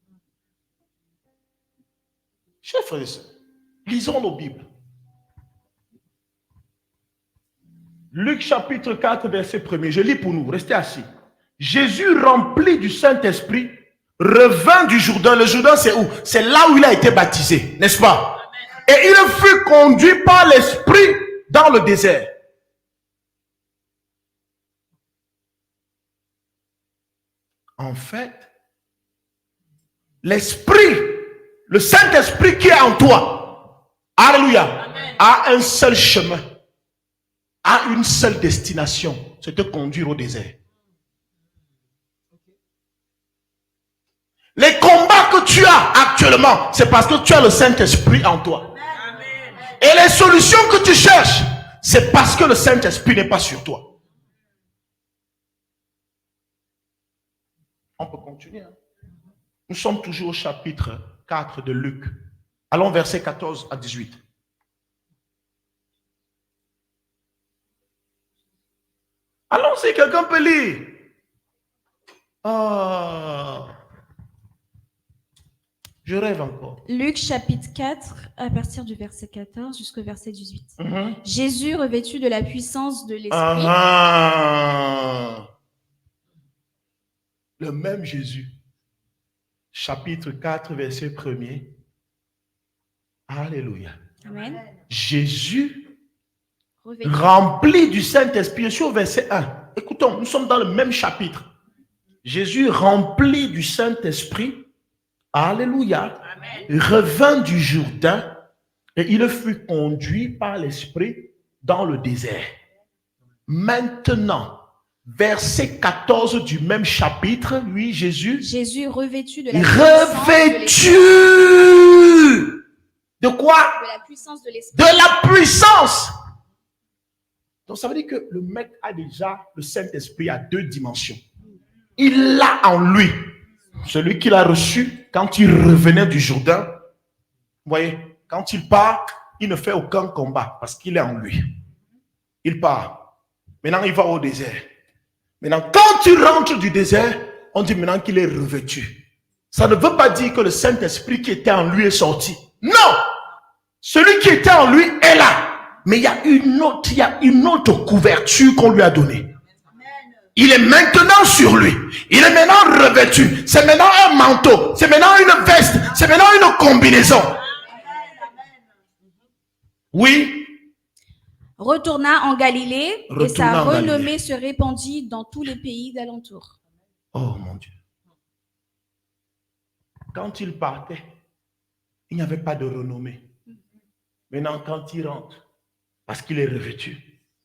Speaker 1: Chers frères et sœurs, lisons nos Bibles. Luc chapitre 4, verset 1er. Je lis pour nous, restez assis. Jésus, rempli du Saint-Esprit, revint du Jourdain. Le Jourdain, c'est où? C'est là où il a été baptisé, n'est-ce pas? Et il fut conduit par l'Esprit dans le désert. En fait, l'Esprit, le Saint-Esprit qui est en toi, alléluia, amen, a un seul chemin, a une seule destination, c'est te conduire au désert. Les combats que tu as actuellement, c'est parce que tu as le Saint-Esprit en toi. Et les solutions que tu cherches, c'est parce que le Saint-Esprit n'est pas sur toi. On peut continuer. Nous sommes toujours au chapitre 4 de Luc. Allons versets 14 à 18. Allons-y, quelqu'un peut lire. Je rêve encore.
Speaker 4: Luc chapitre 4, à partir du verset 14 jusqu'au verset 18. Jésus, revêtu de la puissance de l'Esprit.
Speaker 1: Le même Jésus. Chapitre 4, verset 1er. Alléluia.
Speaker 4: Amen.
Speaker 1: Jésus,
Speaker 4: Revêtu.
Speaker 1: rempli du Saint-Esprit. Je suis au verset 1. Écoutons, nous sommes dans le même chapitre. Jésus, rempli du Saint-Esprit, alléluia, revint du Jourdain et il fut conduit par l'Esprit dans le désert. Maintenant, verset 14 du même chapitre, lui, Jésus,
Speaker 4: Revêtu de la
Speaker 1: revêtu de quoi?
Speaker 4: De la puissance de l'Esprit.
Speaker 1: De la puissance. Donc ça veut dire que le mec a déjà le Saint-Esprit à 2 dimensions. Il l'a en lui. Celui qu'il a reçu quand il revenait du Jourdain. Vous voyez, quand il part, il ne fait aucun combat parce qu'il est en lui. Il part. Maintenant, il va au désert. Maintenant, quand il rentre du désert, on dit maintenant qu'il est revêtu. Ça ne veut pas dire que le Saint-Esprit qui était en lui est sorti. Non! Celui qui était en lui est là. Mais il y a une autre couverture qu'on lui a donnée. Il est maintenant sur lui. Il est maintenant revêtu. C'est maintenant un manteau. C'est maintenant une veste. C'est maintenant une combinaison. Oui.
Speaker 4: Retourna en Galilée et sa
Speaker 1: en
Speaker 4: renommée
Speaker 1: Galilée.
Speaker 4: se répandit dans tous les pays d'alentour.
Speaker 1: Oh mon Dieu. Quand il partait, il n'y avait pas de renommée. Maintenant, quand il rentre, parce qu'il est revêtu,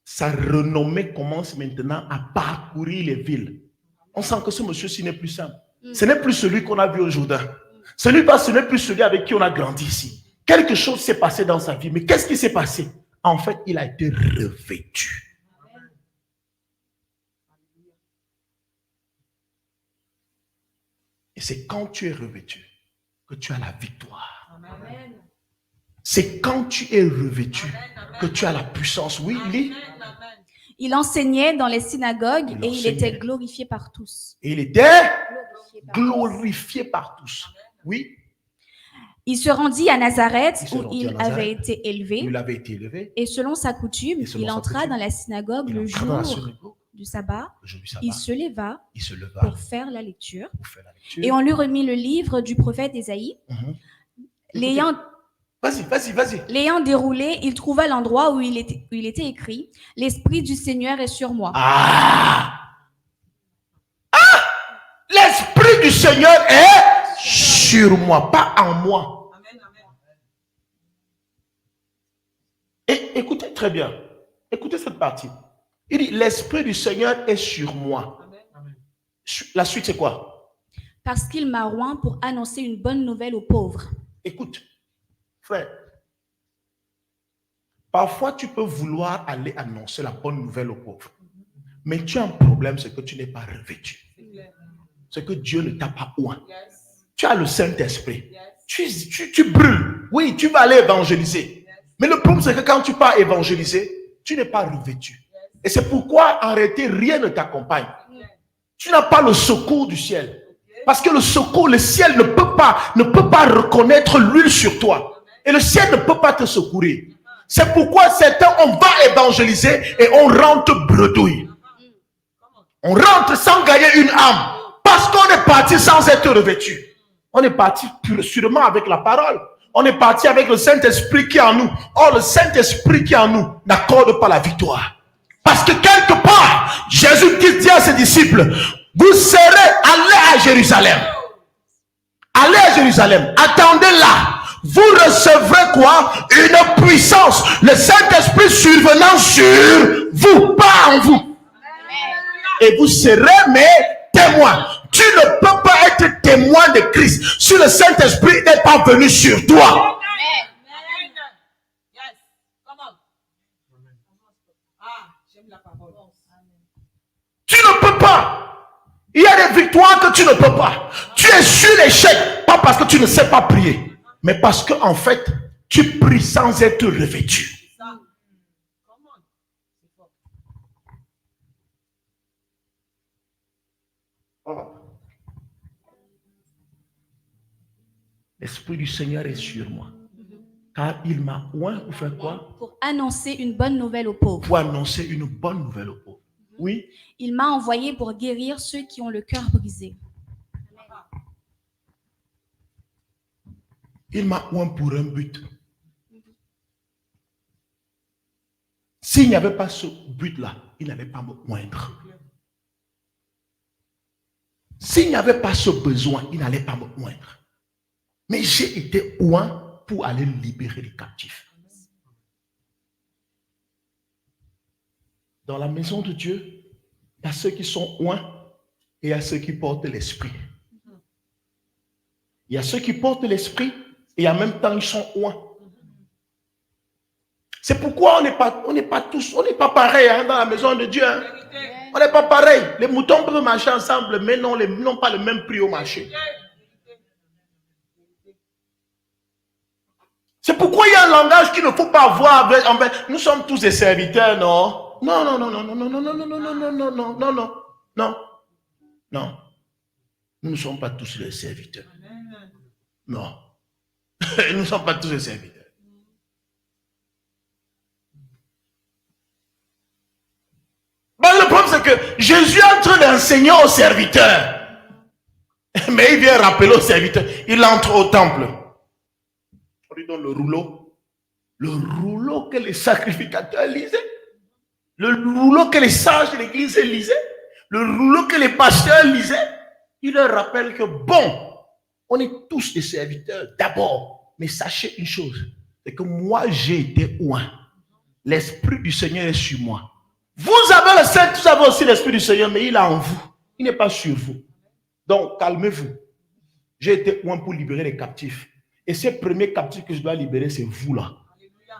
Speaker 1: sa renommée commence maintenant à parcourir les villes. On sent que ce monsieur-ci n'est plus simple. Ce n'est plus celui qu'on a vu au Jourdain. Ce n'est plus celui avec qui on a grandi ici. Quelque chose s'est passé dans sa vie. Mais qu'est-ce qui s'est passé? En fait, il a été revêtu. Et c'est quand tu es revêtu que tu as la victoire.
Speaker 4: Amen.
Speaker 1: C'est quand tu es revêtu que tu as la puissance. Oui, lis.
Speaker 4: Il enseignait dans les synagogues
Speaker 1: Il
Speaker 4: et il
Speaker 1: enseignait.
Speaker 4: était glorifié par tous.
Speaker 1: Et il était glorifié par tous. Oui,
Speaker 4: Il se rendit à Nazareth
Speaker 1: Il se
Speaker 4: où
Speaker 1: rendit
Speaker 4: il
Speaker 1: à Nazareth.
Speaker 4: avait été élevé
Speaker 1: il avait été élevé.
Speaker 4: et selon sa coutume,
Speaker 1: Et selon
Speaker 4: il
Speaker 1: sa
Speaker 4: entra
Speaker 1: coutume,
Speaker 4: dans la synagogue
Speaker 1: Il
Speaker 4: le
Speaker 1: entra dans la
Speaker 4: jour
Speaker 1: synagogue,
Speaker 4: du sabbat.
Speaker 1: le jour du sabbat.
Speaker 4: Il se leva
Speaker 1: Il se leva
Speaker 4: pour faire la lecture
Speaker 1: pour faire la lecture.
Speaker 4: et on lui remit le livre du prophète Ésaïe.
Speaker 1: Mhm.
Speaker 4: L'ayant
Speaker 1: Vas-y.
Speaker 4: L'ayant déroulé, il trouva l'endroit où il était écrit « L'Esprit du Seigneur est sur moi.
Speaker 1: L'Esprit du Seigneur est sur moi, pas en moi. Et écoutez très bien. Écoutez cette partie. Il dit, l'Esprit du Seigneur est sur moi. La suite, c'est quoi?
Speaker 4: Parce qu'il m'a oint pour annoncer une bonne nouvelle aux pauvres. »
Speaker 1: Écoute, frère. Parfois, tu peux vouloir aller annoncer la bonne nouvelle aux pauvres. Mais tu as un problème, c'est que tu n'es pas revêtu. C'est que Dieu ne t'a pas oint. Tu as le Saint-Esprit. Tu brûles. Oui, tu vas aller évangéliser. Mais le problème, c'est que quand tu pars évangéliser, tu n'es pas revêtu. Et c'est pourquoi, en réalité, rien ne t'accompagne. Tu n'as pas le secours du ciel. Parce que le secours, le ciel ne peut pas reconnaître l'huile sur toi. Et le ciel ne peut pas te secourir. C'est pourquoi certains, on va évangéliser et on rentre bredouille. On rentre sans gagner une âme. Parce qu'on est parti sans être revêtu. On est parti sûrement avec la parole. On est parti avec le Saint-Esprit qui est en nous. Or, le Saint-Esprit qui est en nous n'accorde pas la victoire. Parce que quelque part, Jésus dit à ses disciples, vous serez allés à Jérusalem. Allez à Jérusalem. Attendez là. Vous recevrez quoi? Une puissance. Le Saint-Esprit survenant sur vous, pas en vous. Et vous serez mes témoins. Tu ne peux pas être témoin de Christ si le Saint-Esprit n'est pas venu sur toi. peux pas. Il y a des victoires que tu ne peux pas. Tu es sur l'échec, pas parce que tu ne sais pas prier, mais parce que en fait, tu pries sans être revêtu. L'Esprit du Seigneur est sur moi. Car il m'a oint pour faire quoi?
Speaker 4: Pour annoncer une bonne nouvelle aux pauvres.
Speaker 1: Pour annoncer une bonne nouvelle aux pauvres. Oui.
Speaker 4: Il m'a envoyé pour guérir ceux qui ont le cœur brisé.
Speaker 1: Il m'a oint pour un but. S'il n'y avait pas ce but-là, il n'allait pas me oindre. S'il n'y avait pas ce besoin, il n'allait pas me oindre. Mais j'ai été oint pour aller libérer les captifs. Dans la maison de Dieu, il y a ceux qui sont oints et il y a ceux qui portent l'esprit. Il y a ceux qui portent l'esprit et en même temps ils sont oints. C'est pourquoi on n'est pas tous, on n'est pas pareil hein, dans la maison de Dieu. Hein. On n'est pas pareil. Les moutons peuvent marcher ensemble, mais n'ont pas le même prix au marché. C'est pourquoi il y a un langage qu'il ne faut pas avoir. Nous sommes tous des serviteurs, non? Non, non, non, non, non, non, non, non, non, non, non, non, non, non, non, non, non. Nous ne sommes pas tous les serviteurs. Non. Nous ne sommes pas tous les serviteurs. Le problème, c'est que Jésus est en train d'enseigner aux serviteurs. Mais il vient rappeler aux serviteurs. Il entre au temple. On lui donne le rouleau. Le rouleau que les sacrificateurs lisaient. Le rouleau que les sages de l'église lisaient. Le rouleau que les pasteurs lisaient. Il leur rappelle que bon, on est tous des serviteurs d'abord. Mais sachez une chose. C'est que moi, j'ai été oint. L'Esprit du Seigneur est sur moi. Vous avez le Saint, vous avez aussi l'Esprit du Seigneur, mais il est en vous. Il n'est pas sur vous. Donc, calmez-vous. J'ai été oint pour libérer les captifs. Et ces premiers captifs que je dois libérer, c'est vous là.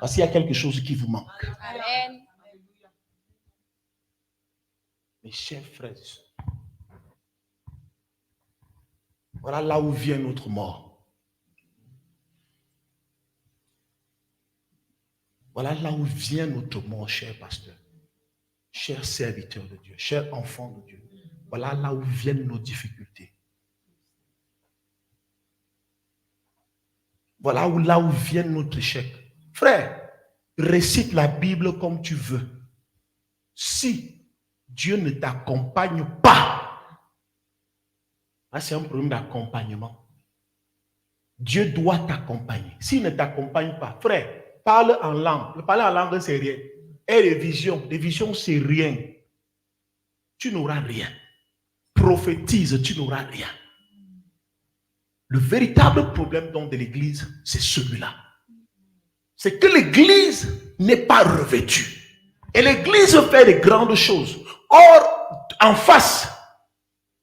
Speaker 1: Parce qu'il y a quelque chose qui vous manque.
Speaker 4: Amen.
Speaker 1: Mes chers frères et sœurs, voilà là où vient notre mort. Voilà là où vient notre mort, cher pasteur. Chers serviteurs de Dieu, chers enfants de Dieu, voilà là où viennent nos difficultés. Voilà là où vient notre échec. Frère, récite la Bible comme tu veux. Si Dieu ne t'accompagne pas, c'est un problème d'accompagnement. Dieu doit t'accompagner. S'il ne t'accompagne pas, frère, parle en langue. Parler en langue, c'est rien. Et les visions, c'est rien. Tu n'auras rien. Prophétise, tu n'auras rien. Le véritable problème donc de l'église, c'est celui-là. C'est que l'église n'est pas revêtue. Et l'église fait de grandes choses. Or, en face,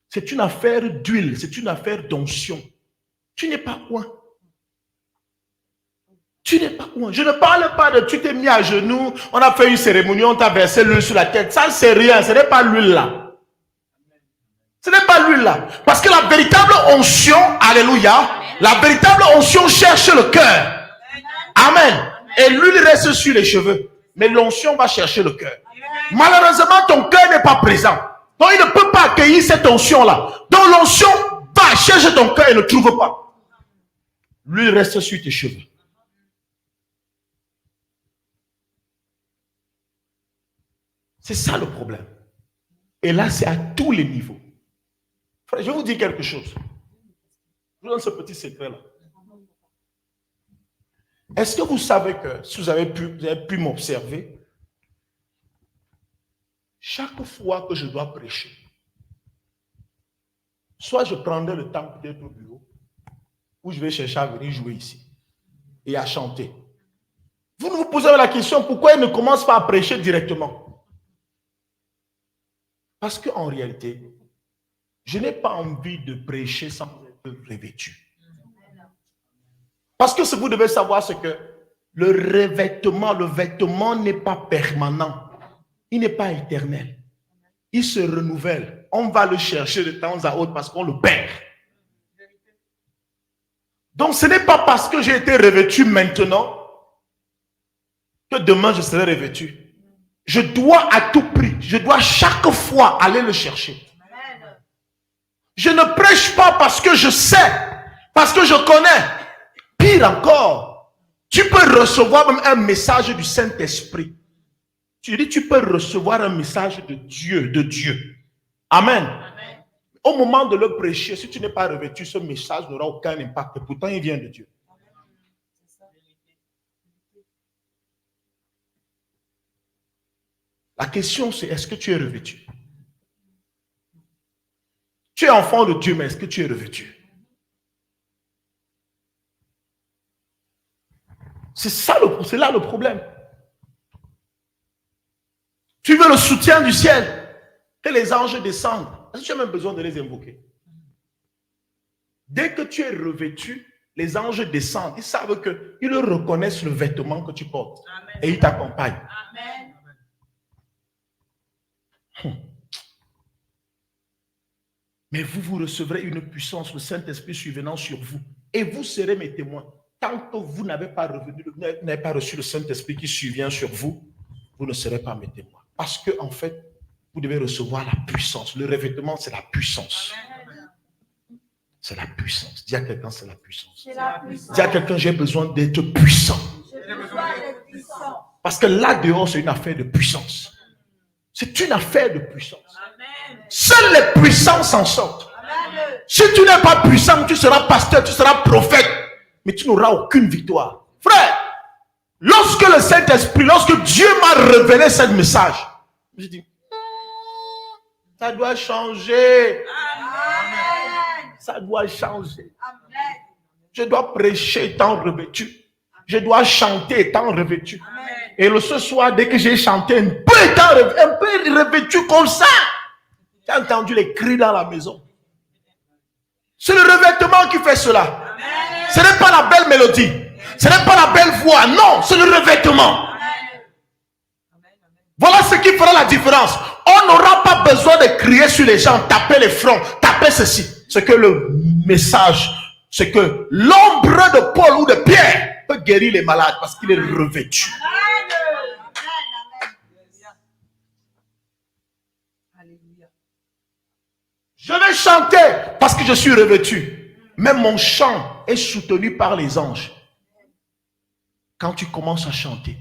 Speaker 1: c'est une affaire d'huile, c'est une affaire d'onction. Tu n'es pas loin. Tu n'es pas loin. Je ne parle pas de tu t'es mis à genoux, on a fait une cérémonie, on t'a versé l'huile sur la tête. Ça, c'est rien, ce n'est pas l'huile là. Ce n'est pas l'huile là. Parce que la véritable onction, alléluia, la véritable onction cherche le cœur. Amen. Et l'huile reste sur les cheveux. Mais l'onction va chercher le cœur. Malheureusement, ton cœur n'est pas présent. Donc, il ne peut pas accueillir cette onction-là. Donc, l'onction va chercher ton cœur et ne trouve pas. L'huile reste sur tes cheveux. C'est ça le problème. Et là, c'est à tous les niveaux. Frère, je vais vous dire quelque chose. Je vous donne ce petit secret-là. Est-ce que vous savez que, si vous avez pu m'observer, chaque fois que je dois prêcher, soit je prendrai le temps peut-être au bureau, ou je vais chercher à venir jouer ici et à chanter. Vous ne vous posez pas la question, pourquoi il ne commence pas à prêcher directement? Parce qu'en réalité, je n'ai pas envie de prêcher sans être revêtu. Parce que ce que vous devez savoir, c'est que le revêtement n'est pas permanent. Il n'est pas éternel. il se renouvelle. On va le chercher de temps à autre parce qu'on le perd. Donc, ce n'est pas parce que j'ai été revêtu maintenant que demain je serai revêtu. Je dois à tout prix, je dois chaque fois aller le chercher. Je ne prêche pas parce que je sais, parce que je connais. Pire encore, tu peux recevoir même un message du Saint-Esprit. Tu dis, tu peux recevoir un message de Dieu. Amen. Amen. Au moment de le prêcher, si tu n'es pas revêtu, ce message n'aura aucun impact. Pourtant, il vient de Dieu. La question, c'est est-ce que tu es revêtu? Tu es enfant de Dieu, mais est-ce que tu es revêtu? C'est là le problème. Tu veux le soutien du ciel, que les anges descendent. Est-ce que tu as même besoin de les invoquer? Dès que tu es revêtu, les anges descendent. Ils savent qu'ils reconnaissent le vêtement que tu portes. Amen. Et ils t'accompagnent. Amen. Mais vous recevrez une puissance, le Saint-Esprit survenant sur vous. Et vous serez mes témoins. Tant que vous n'avez pas reçu le Saint-Esprit qui survient sur vous, vous ne serez pas mes témoins. Parce que, en fait, vous devez recevoir la puissance. Le revêtement, c'est la puissance. C'est la puissance. Dis à quelqu'un, c'est la puissance. Dis à quelqu'un, j'ai besoin d'être puissant. Parce que là dehors, c'est une affaire de puissance. C'est une affaire de puissance. Seules les puissants s'en sortent. Si tu n'es pas puissant, tu seras pasteur, tu seras prophète, mais tu n'auras aucune victoire. Frère, lorsque le Saint-Esprit, lorsque Dieu m'a révélé ce message, je dis, ça doit changer. Ça doit changer. Je dois prêcher étant revêtu. Je dois chanter étant revêtu. Et ce soir, dès que j'ai chanté un peu revêtu comme ça, j'ai entendu les cris dans la maison. C'est le revêtement qui fait cela. Ce n'est pas la belle mélodie. Ce n'est pas la belle voix. Non, c'est le revêtement. Voilà ce qui fera la différence. On n'aura pas besoin de crier sur les gens, taper les fronts, taper ceci. C'est que le message, c'est que l'ombre de Paul ou de Pierre peut guérir les malades parce qu'il est revêtu. Je vais chanter parce que je suis revêtu. Même mon chant est soutenu par les anges. Quand tu commences à chanter,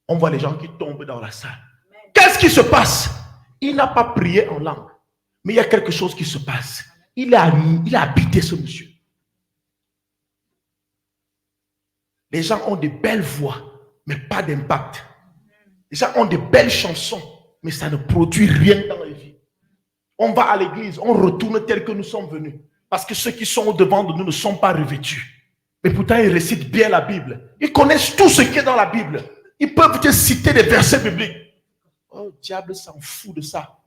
Speaker 1: on voit les gens qui tombent dans la salle. Qu'est-ce qui se passe? Il n'a pas prié en langue, mais il y a quelque chose qui se passe. Il a habité ce monsieur. Les gens ont de belles voix, mais pas d'impact. Les gens ont de belles chansons, mais ça ne produit rien dans la vie. On va à l'église, on retourne tel que nous sommes venus. Parce que ceux qui sont au-devant de nous ne sont pas revêtus. Mais pourtant, ils récitent bien la Bible. Ils connaissent tout ce qui est dans la Bible. Ils peuvent te citer des versets bibliques. Oh, le diable s'en fout de ça.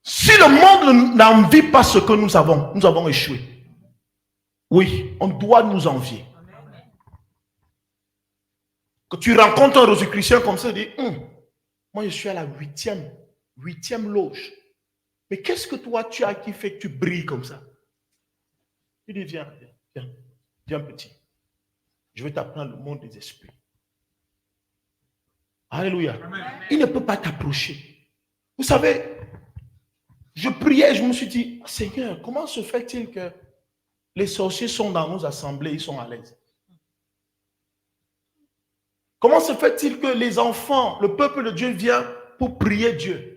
Speaker 1: Si le monde n'envie pas ce que nous avons échoué. Oui, on doit nous envier. Quand tu rencontres un Rosicrucien comme ça, tu dis, moi je suis à la huitième loge. Mais qu'est-ce que toi tu as qui fait que tu brilles comme ça? Il dit, viens petit. Je vais t'apprendre le monde des esprits. Alléluia. Amen. Il ne peut pas t'approcher. Vous savez, je priais, je me suis dit, Seigneur, comment se fait-il que les sorciers sont dans nos assemblées, ils sont à l'aise? Comment se fait-il que les enfants, le peuple de Dieu vient pour prier Dieu?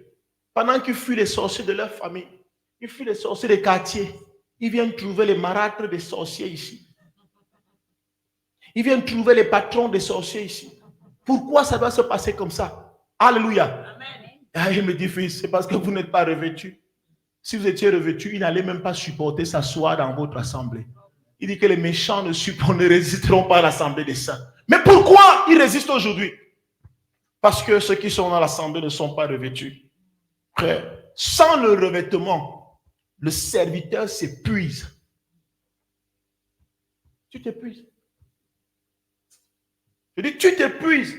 Speaker 1: Pendant qu'ils fuient les sorciers de leur famille, ils fuient les sorciers des quartiers, ils viennent trouver les marâtres des sorciers ici. Ils viennent trouver les patrons des sorciers ici. Pourquoi ça doit se passer comme ça? Alléluia. Amen. Il me dit, fils, c'est parce que vous n'êtes pas revêtus. Si vous étiez revêtus, ils n'allaient même pas supporter s'asseoir dans votre assemblée. Il dit que les méchants ne résisteront pas à l'assemblée des saints. Mais pourquoi ils résistent aujourd'hui? Parce que ceux qui sont dans l'assemblée ne sont pas revêtus. Frère, sans le revêtement, le serviteur s'épuise. Tu t'épuises. Je dis, tu t'épuises.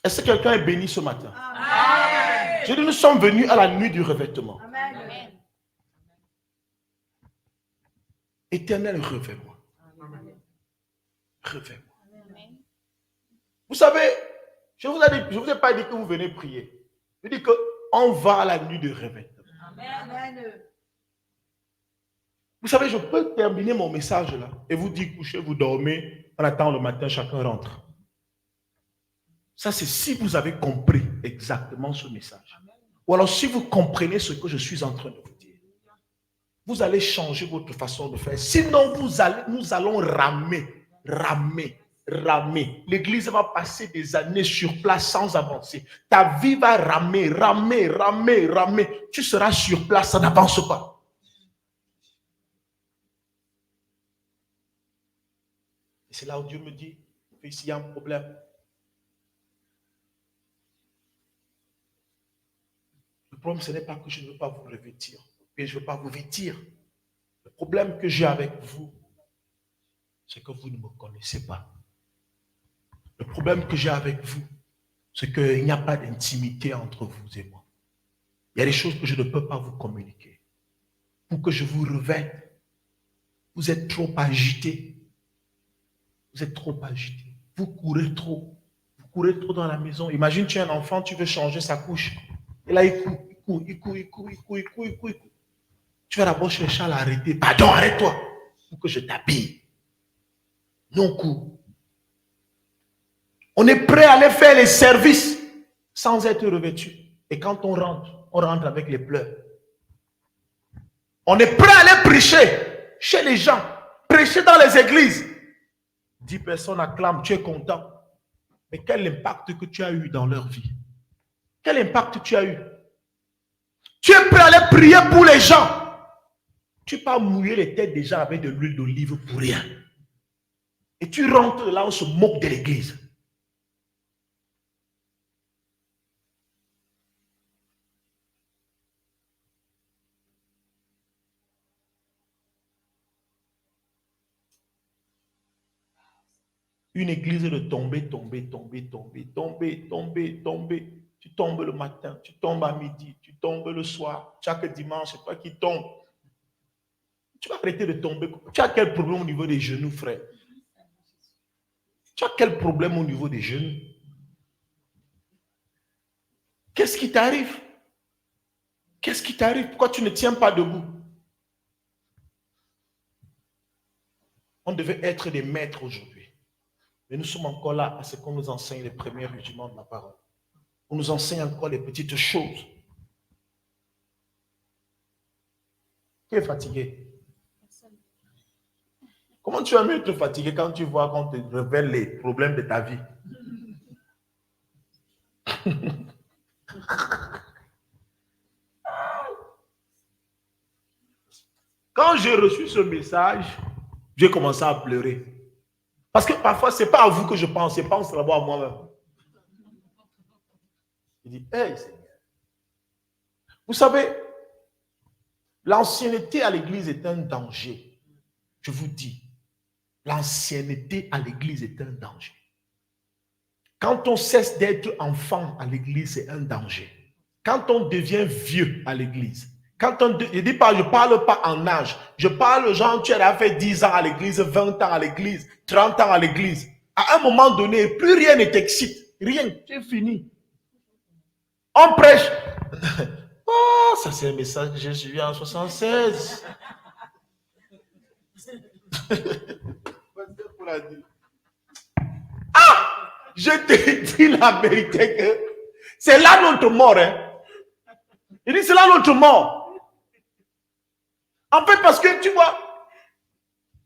Speaker 1: Est-ce que quelqu'un est béni ce matin? Amen. Je dis, nous sommes venus à la nuit du revêtement. Amen. Éternel, revêt-moi. Revêt-moi. Vous savez, je ne vous ai pas dit que vous venez prier. Je dis qu'on va à la nuit du revêtement. Amen. Vous savez, je peux terminer mon message là et vous dire couchez, vous dormez, on attend le matin, chacun rentre. Ça, c'est si vous avez compris exactement ce message. Ou alors si vous comprenez ce que je suis en train de vous dire, vous allez changer votre façon de faire. Sinon, nous allons ramer. L'église va passer des années sur place sans avancer. Ta vie va ramer. Tu seras sur place, ça n'avance pas. Et c'est là où Dieu me dit, ici il y a un problème. Le problème, ce n'est pas que je ne veux pas vous revêtir, mais je ne veux pas vous vêtir. Le problème que j'ai avec vous, c'est que vous ne me connaissez pas. Le problème que j'ai avec vous, c'est qu'il n'y a pas d'intimité entre vous et moi. Il y a des choses que je ne peux pas vous communiquer. Pour que je vous revête, vous êtes trop agité. Vous êtes trop agité. Vous courez trop. Vous courez trop dans la maison. Imagine, tu es un enfant, tu veux changer sa couche. Et là, il court. Tu vas d'abord chercher à l'arrêter. Pardon, arrête-toi. Pour que je t'habille. Non, cours. On est prêt à aller faire les services sans être revêtu. Et quand on rentre avec les pleurs. On est prêt à aller prêcher chez les gens. Prêcher dans les églises. 10 personnes acclament, tu es content. Mais quel impact que tu as eu dans leur vie? Quel impact tu as eu? Tu es prêt à aller prier pour les gens. Tu peux pas mouiller les têtes des gens avec de l'huile d'olive pour rien. Et tu rentres là, on se moque de l'église. Une église de tomber. Tu tombes le matin, tu tombes à midi, tu tombes le soir. Chaque dimanche, c'est toi qui tombes. Tu vas arrêter de tomber. Tu as quel problème au niveau des genoux, frère? Tu as quel problème au niveau des genoux? Qu'est-ce qui t'arrive? Qu'est-ce qui t'arrive? Pourquoi tu ne tiens pas debout? On devait être des maîtres aujourd'hui. Mais nous sommes encore là à ce qu'on nous enseigne les premiers rudiments de la parole. On nous enseigne encore les petites choses. Qui est fatigué? Comment tu vas mieux te fatiguer quand tu vois qu'on te révèle les problèmes de ta vie? Quand j'ai reçu ce message, j'ai commencé à pleurer. Parce que parfois, ce n'est pas à vous que je pense, je pense d'abord à moi-même. Je dis, hey Seigneur. Vous savez, l'ancienneté à l'église est un danger. Je vous dis, l'ancienneté à l'église est un danger. Quand on cesse d'être enfant à l'église, c'est un danger. Quand on devient vieux à l'église, je dis pas, je parle pas en âge. Je parle genre, tu as fait 10 ans à l'église, 20 ans à l'église, 30 ans à l'église. À un moment donné, plus rien ne t'excite. Rien, c'est fini. On prêche. Oh, ça c'est un message que j'ai suivi en 76. Ah, je te dis la vérité que c'est là notre mort. Hein. Il dit c'est là notre mort. En fait, parce que tu vois,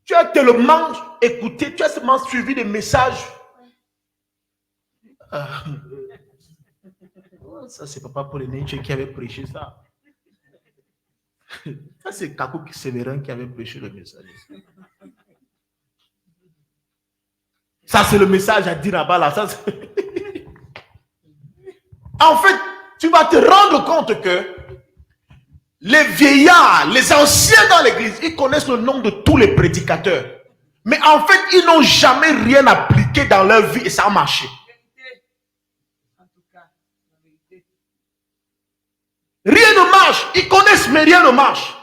Speaker 1: tu as tellement écouté, tu as seulement suivi des messages. Ça, c'est Papa Paul Enenche qui avait prêché ça. Ça, c'est Kakou Sévérin qui avait prêché le message. Ça, c'est le message à dire là-bas. Là. Ça, en fait, tu vas te rendre compte que les vieillards, les anciens dans l'église, ils connaissent le nom de tous les prédicateurs. Mais en fait, ils n'ont jamais rien appliqué dans leur vie et ça a marché. Rien ne marche. Ils connaissent, mais rien ne marche.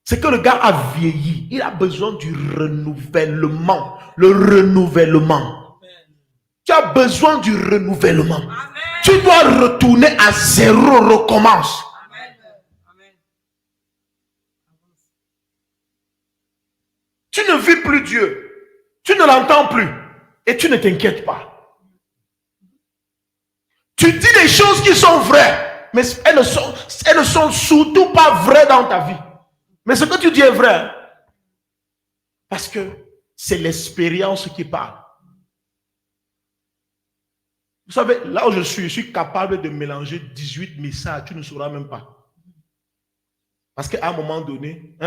Speaker 1: C'est que le gars a vieilli. Il a besoin du renouvellement. Le renouvellement. Tu as besoin du renouvellement. Amen. Tu dois retourner à zéro, recommence. Amen. Tu ne vis plus Dieu. Tu ne l'entends plus. Et tu ne t'inquiètes pas. Tu dis des choses qui sont vraies. Mais elles ne sont surtout pas vraies dans ta vie. Mais ce que tu dis est vrai. Parce que c'est l'expérience qui parle. Vous savez, là où je suis capable de mélanger 18 messages. Tu ne sauras même pas. Parce qu'à un moment donné,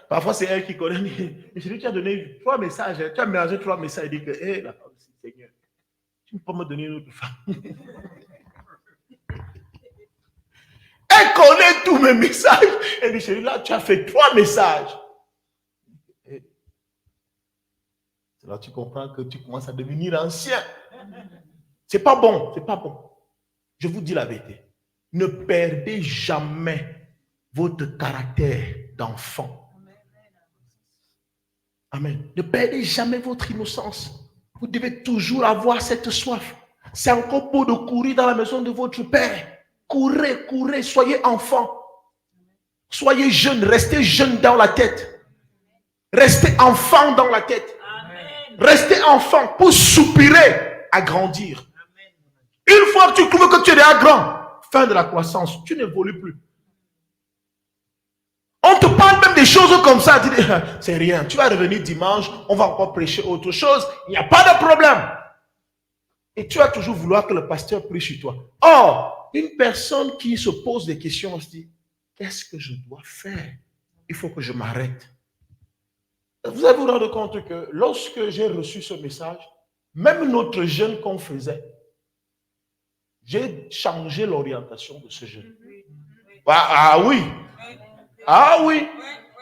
Speaker 1: parfois c'est elle qui connaît. Mais je dis, tu as donné 3 messages. Tu as mélangé 3 messages. Et dit que, la femme, Seigneur, tu ne peux pas me donner une autre femme. Elle connaît tous mes messages. Elle dit, chérie, là, tu as fait 3 messages. Et là, tu comprends que tu commences à devenir ancien. C'est pas bon, c'est pas bon. Je vous dis la vérité. Ne perdez jamais votre caractère d'enfant. Amen. Ne perdez jamais votre innocence. Vous devez toujours avoir cette soif. C'est encore beau de courir dans la maison de votre père. Courez, courez, soyez enfant. Soyez jeune, restez jeune dans la tête. Restez enfant dans la tête. Amen. Restez enfant pour soupirer à grandir. Amen. Une fois que tu trouves que tu es déjà grand, fin de la croissance, tu n'évolues plus. On te parle même des choses comme ça. Tu dis, c'est rien, tu vas revenir dimanche, on va encore prêcher autre chose, il n'y a pas de problème. Et tu vas toujours vouloir que le pasteur prie sur toi. Or, une personne qui se pose des questions, se dit, qu'est-ce que je dois faire? Il faut que je m'arrête. Vous allez vous rendre compte que lorsque j'ai reçu ce message, même notre jeûne qu'on faisait, j'ai changé l'orientation de ce jeûne. Ah oui. Ah oui.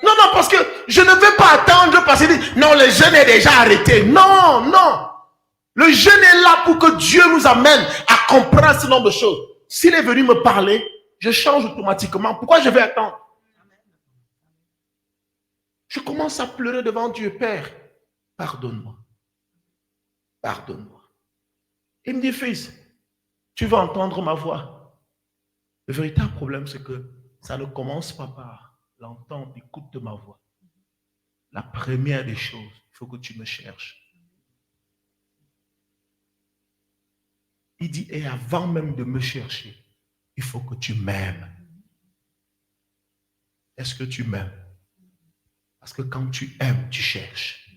Speaker 1: Non, parce que je ne vais pas attendre parce que non, le jeûne est déjà arrêté. Non. Le jeûne est là pour que Dieu nous amène à comprendre ce nombre de choses. S'il est venu me parler, je change automatiquement. Pourquoi je vais attendre? Je commence à pleurer devant Dieu. Père, pardonne-moi. Pardonne-moi. Il me dit, fils, tu vas entendre ma voix. Le véritable problème, c'est que ça ne commence pas par l'entendre, l'écoute de ma voix. La première des choses, il faut que tu me cherches. Il dit, et avant même de me chercher, il faut que tu m'aimes. Est-ce que tu m'aimes? Parce que quand tu aimes, tu cherches.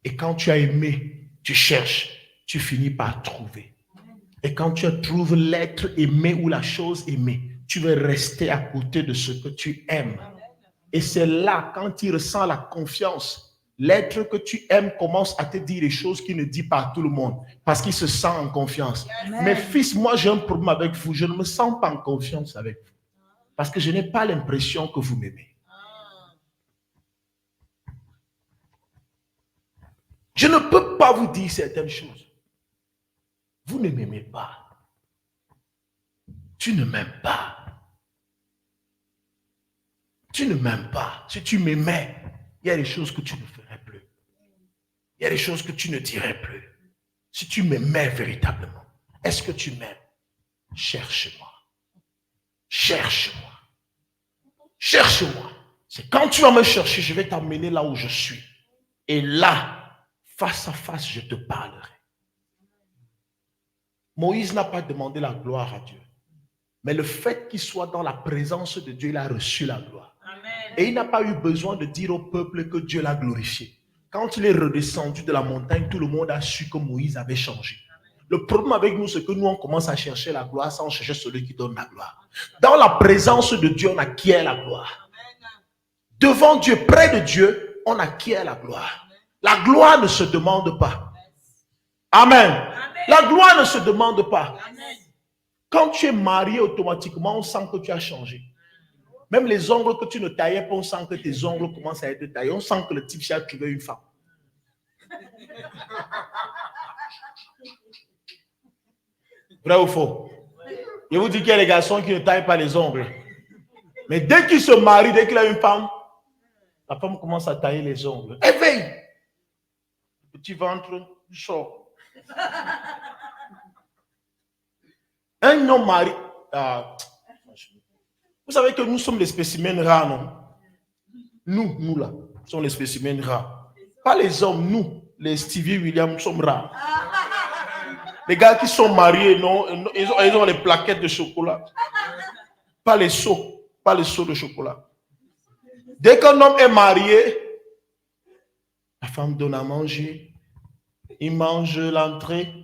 Speaker 1: Et quand tu as aimé, tu cherches, tu finis par trouver. Et quand tu trouves l'être aimé ou la chose aimée, tu veux rester à côté de ce que tu aimes. Et c'est là, quand il ressent la confiance, l'être que tu aimes commence à te dire des choses qu'il ne dit pas à tout le monde. Parce qu'il se sent en confiance. Amen. Mais fils, moi j'ai un problème avec vous. Je ne me sens pas en confiance avec vous. Parce que je n'ai pas l'impression que vous m'aimez. Je ne peux pas vous dire certaines choses. Vous ne m'aimez pas. Tu ne m'aimes pas. Tu ne m'aimes pas. Si tu m'aimais, il y a des choses que tu ne ferais plus. Il y a des choses que tu ne dirais plus. Si tu m'aimais véritablement, est-ce que tu m'aimes? Cherche-moi. Cherche-moi. Cherche-moi. C'est quand tu vas me chercher, je vais t'amener là où je suis. Et là, face à face, je te parlerai. Moïse n'a pas demandé la gloire à Dieu. Mais le fait qu'il soit dans la présence de Dieu, il a reçu la gloire. Amen. Et il n'a pas eu besoin de dire au peuple que Dieu l'a glorifié. Quand il est redescendu de la montagne, tout le monde a su que Moïse avait changé. Le problème avec nous, c'est que nous, on commence à chercher la gloire sans chercher celui qui donne la gloire. Dans la présence de Dieu, on acquiert la gloire. Devant Dieu, près de Dieu, on acquiert la gloire. La gloire ne se demande pas. Amen. La gloire ne se demande pas. Quand tu es marié, automatiquement, on sent que tu as changé. Même les ongles que tu ne taillais pas, on sent que tes ongles commencent à être taillés. On sent que le type a trouvé une femme. Vrai ou faux? Je vous dis qu'il y a des garçons qui ne taillent pas les ongles. Mais dès qu'il se marie, dès qu'il a une femme, la femme commence à tailler les ongles. Éveille! Petit ventre, chaud. Un homme marié. Vous savez que nous sommes les spécimens rares, non? Nous là, sommes les spécimens rares. Pas les hommes, nous, les Stevie Williams, sommes rares. Les gars qui sont mariés, non, ils ont les plaquettes de chocolat. Pas les seaux de chocolat. Dès qu'un homme est marié, la femme donne à manger. Il mange l'entrée.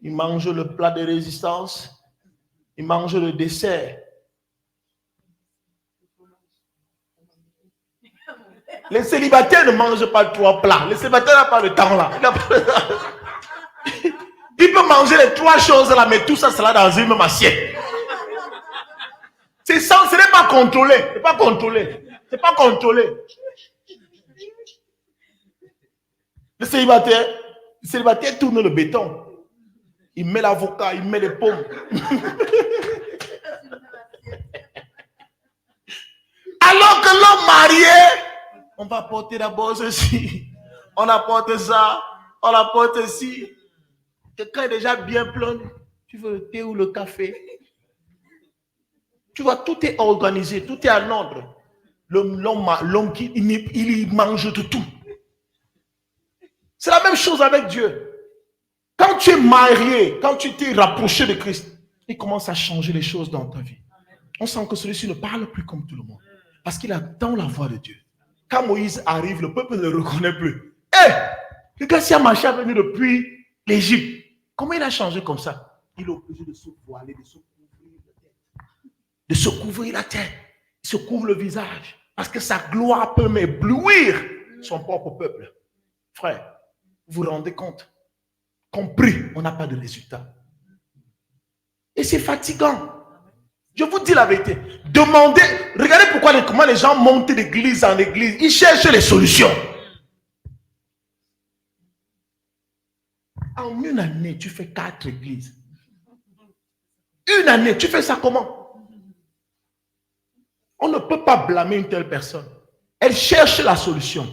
Speaker 1: Il mange le plat de résistance. Il mange le dessert. Les célibataires ne mangent pas 3 plats. Les célibataires n'ont pas le temps là. Il peut manger les 3 choses là, mais tout ça sera dans une même assiette. C'est ça, ce n'est pas contrôlé. C'est pas contrôlé. C'est pas contrôlé. Le célibataire tourne le béton. Il met l'avocat, il met les pommes. Alors que l'homme marié, on va apporter d'abord ceci, on apporte ça, on apporte ci. Quelqu'un est déjà bien plein. Tu veux le thé ou le café? Tu vois, tout est organisé, tout est en ordre. L'homme qui il mange de tout. C'est la même chose avec Dieu. Quand tu es marié, quand tu t'es rapproché de Christ, il commence à changer les choses dans ta vie. On sent que celui-ci ne parle plus comme tout le monde. Parce qu'il attend la voix de Dieu. Quand Moïse arrive, le peuple ne le reconnaît plus. Regarde si Amacha est venu depuis l'Égypte. Comment il a changé comme ça? Il est obligé de se voiler, de se couvrir la tête. De se couvrir la tête. Il se couvre le visage. Parce que sa gloire peut m'éblouir son propre peuple. Frère, vous vous rendez compte? Compris, on n'a pas de résultat. Et c'est fatigant. Je vous dis la vérité. Demandez, regardez comment les gens montent d'église en église. Ils cherchent les solutions. En une année, tu fais 4 églises. Une année, tu fais ça comment? On ne peut pas blâmer une telle personne. Elle cherche la solution.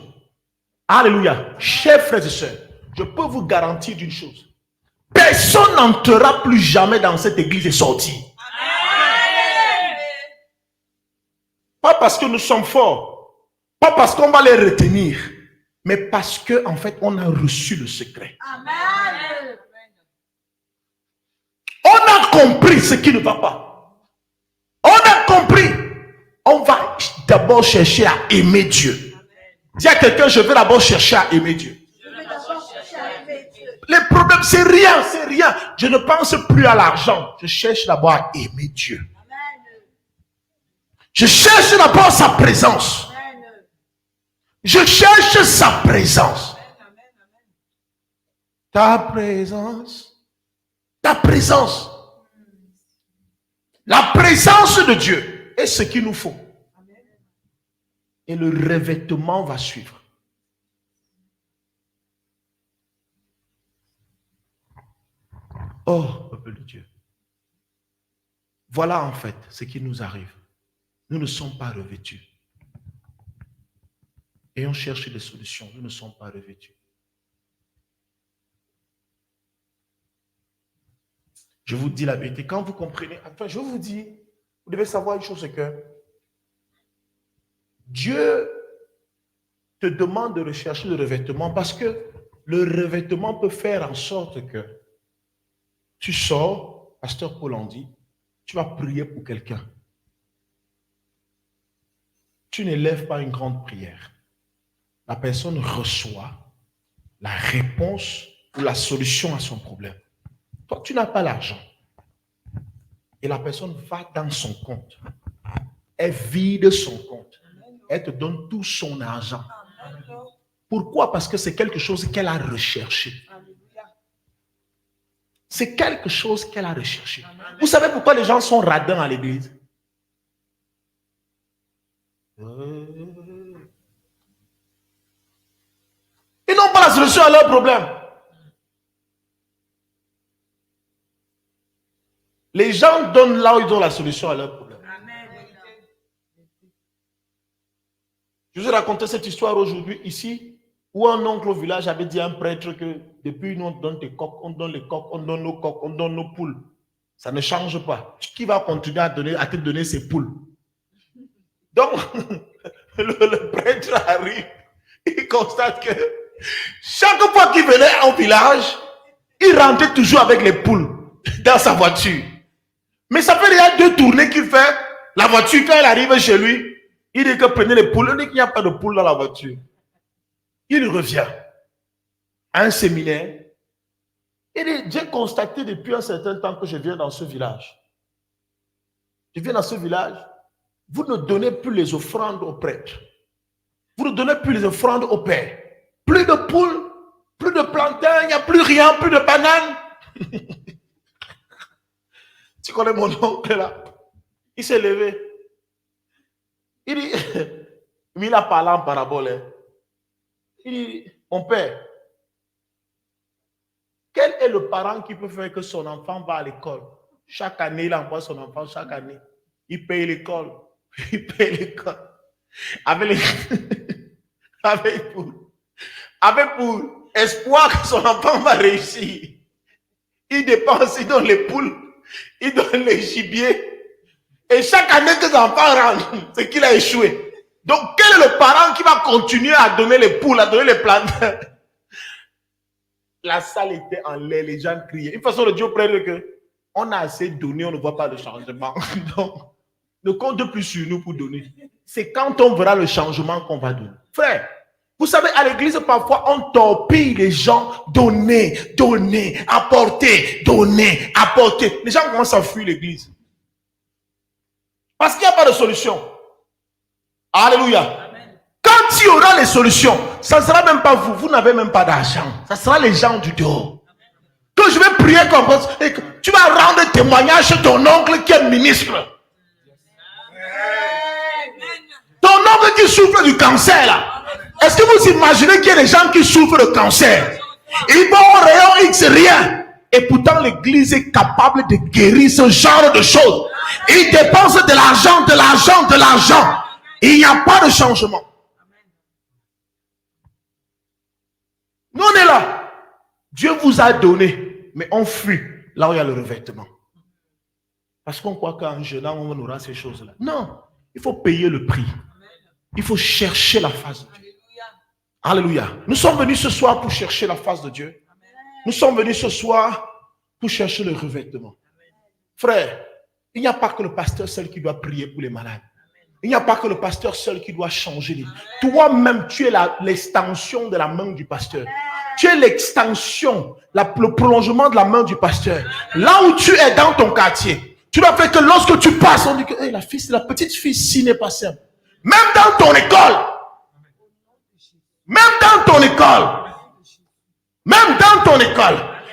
Speaker 1: Alléluia. Chers frères et sœurs, je peux vous garantir d'une chose. Personne n'entrera plus jamais dans cette église et sortir. Pas parce que nous sommes forts, pas parce qu'on va les retenir, mais parce que en fait on a reçu le secret. Amen. On a compris ce qui ne va pas. On a compris. On va d'abord chercher à aimer Dieu. Dis à quelqu'un, je vais d'abord chercher à aimer Dieu. Les problèmes, c'est rien, c'est rien. Je ne pense plus à l'argent. Je cherche d'abord à aimer Dieu. Je cherche d'abord sa présence. Je cherche sa présence. Ta présence. Ta présence. La présence de Dieu est ce qu'il nous faut. Et le revêtement va suivre. Oh, peuple de Dieu. Voilà en fait ce qui nous arrive. Nous ne sommes pas revêtus. Et on cherche des solutions. Nous ne sommes pas revêtus. Je vous dis la vérité. Quand vous comprenez, enfin, je vous dis, vous devez savoir une chose, c'est que Dieu te demande de rechercher le revêtement parce que le revêtement peut faire en sorte que tu sors, pasteur Paul en dit, tu vas prier pour quelqu'un. Tu n'élèves pas une grande prière. La personne reçoit la réponse ou la solution à son problème. Toi, tu n'as pas l'argent. Et la personne va dans son compte. Elle vide son compte. Elle te donne tout son argent. Pourquoi? Parce que c'est quelque chose qu'elle a recherché. C'est quelque chose qu'elle a recherché. Vous savez pourquoi les gens sont radins à l'église? Ils n'ont pas la solution à leur problème. Les gens donnent là où ils ont la solution à leur problème. Je vous ai raconté cette histoire aujourd'hui ici, où un oncle au village avait dit à un prêtre que depuis nous on donne des coqs, on donne les coqs, on donne nos coqs, on donne nos poules. Ça ne change pas. Qui va continuer à te donner ses poules? Donc, le prêtre arrive, il constate que chaque fois qu'il venait au village, il rentrait toujours avec les poules dans sa voiture. Mais ça fait déjà 2 tournées qu'il fait. La voiture, quand elle arrive chez lui, il dit que prenez les poules. Il dit qu'il n'y a pas de poules dans la voiture. Il revient à un séminaire. Il dit, j'ai constaté depuis un certain temps que je viens dans ce village. Je viens dans ce village. Vous ne donnez plus les offrandes aux prêtres. Vous ne donnez plus les offrandes au Père. Plus de poules, plus de plantains, il n'y a plus rien, plus de bananes. Tu connais mon oncle là? Il s'est levé. Il dit, mais il a parlé en parabole. Hein. Il dit, mon père, quel est le parent qui peut faire que son enfant va à l'école? Chaque année, il envoie son enfant, chaque année. Il paye l'école. Il paye l'école. Avec pour espoir que son enfant va réussir. Il dépense, il donne les poules, il donne les gibiers. Et chaque année que l'enfant rentre, c'est qu'il a échoué. Donc, quel est le parent qui va continuer à donner les poules, à donner les plantains? La salle était en l'air, les gens criaient. Une façon de Dieu prête que on a assez donné, on ne voit pas le changement. Donc, ne compte plus sur nous pour donner. C'est quand on verra le changement qu'on va donner. Frère, vous savez, à l'église, parfois, on torpille les gens. Donner, apporter, donner, apporter. Les gens commencent à fuir l'église. Parce qu'il n'y a pas de solution. Alléluia. Amen. Quand il y aura les solutions, ça ne sera même pas vous. Vous n'avez même pas d'argent. Ça sera les gens du dehors. Que je vais prier comme ça. Tu vas rendre témoignage chez ton oncle qui est ministre. Ton oncle qui souffre du cancer là. Est-ce que vous imaginez qu'il y a des gens qui souffrent de cancer? Ils vont au rayon X, rien. Et pourtant l'église est capable de guérir ce genre de choses. Ils dépensent de l'argent. Il n'y a pas de changement. Nous on est là. Dieu vous a donné, mais on fuit là où il y a le revêtement. Parce qu'on croit qu'en jeûnant, on aura ces choses-là. Non, il faut payer le prix. Il faut chercher la face de Dieu. Alléluia. Nous sommes venus ce soir pour chercher la face de Dieu. Nous sommes venus ce soir pour chercher le revêtement. Frère, il n'y a pas que le pasteur seul qui doit prier pour les malades. Il n'y a pas que le pasteur seul qui doit changer les... Toi-même, tu es l'extension de la main du pasteur. Tu es l'extension, le prolongement de la main du pasteur. Là où tu es dans ton quartier, tu dois faire que lorsque tu passes, on dit que hey, la petite fille ci n'est pas simple. Même dans ton école.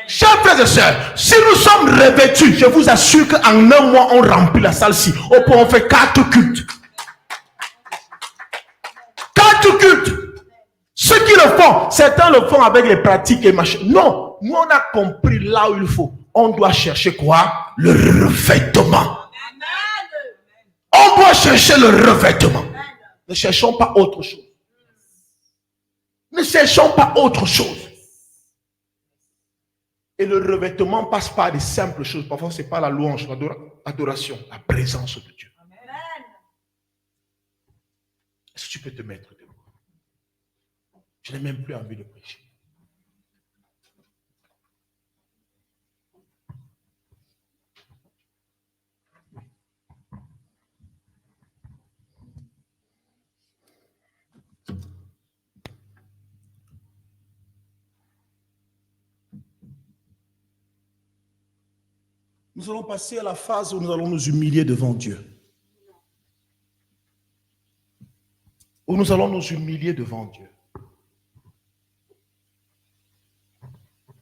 Speaker 1: Chers frères et sœurs, si nous sommes revêtus, je vous assure qu'en un mois, on remplit la salle-ci. Au point, on fait 4 cultes. 4 cultes. Ceux qui le font, certains le font avec les pratiques et machin. Non, nous on a compris là où il faut. On doit chercher quoi? Le revêtement. On doit chercher le revêtement. Ne cherchons pas autre chose. Ne cherchons pas autre chose. Et le revêtement passe par des simples choses. Parfois, ce n'est pas la louange, l'adoration, la présence de Dieu. Amen. Est-ce que tu peux te mettre debout? Je n'ai même plus envie de prêcher. Nous allons passer à la phase où nous allons nous humilier devant Dieu. Où nous allons nous humilier devant Dieu.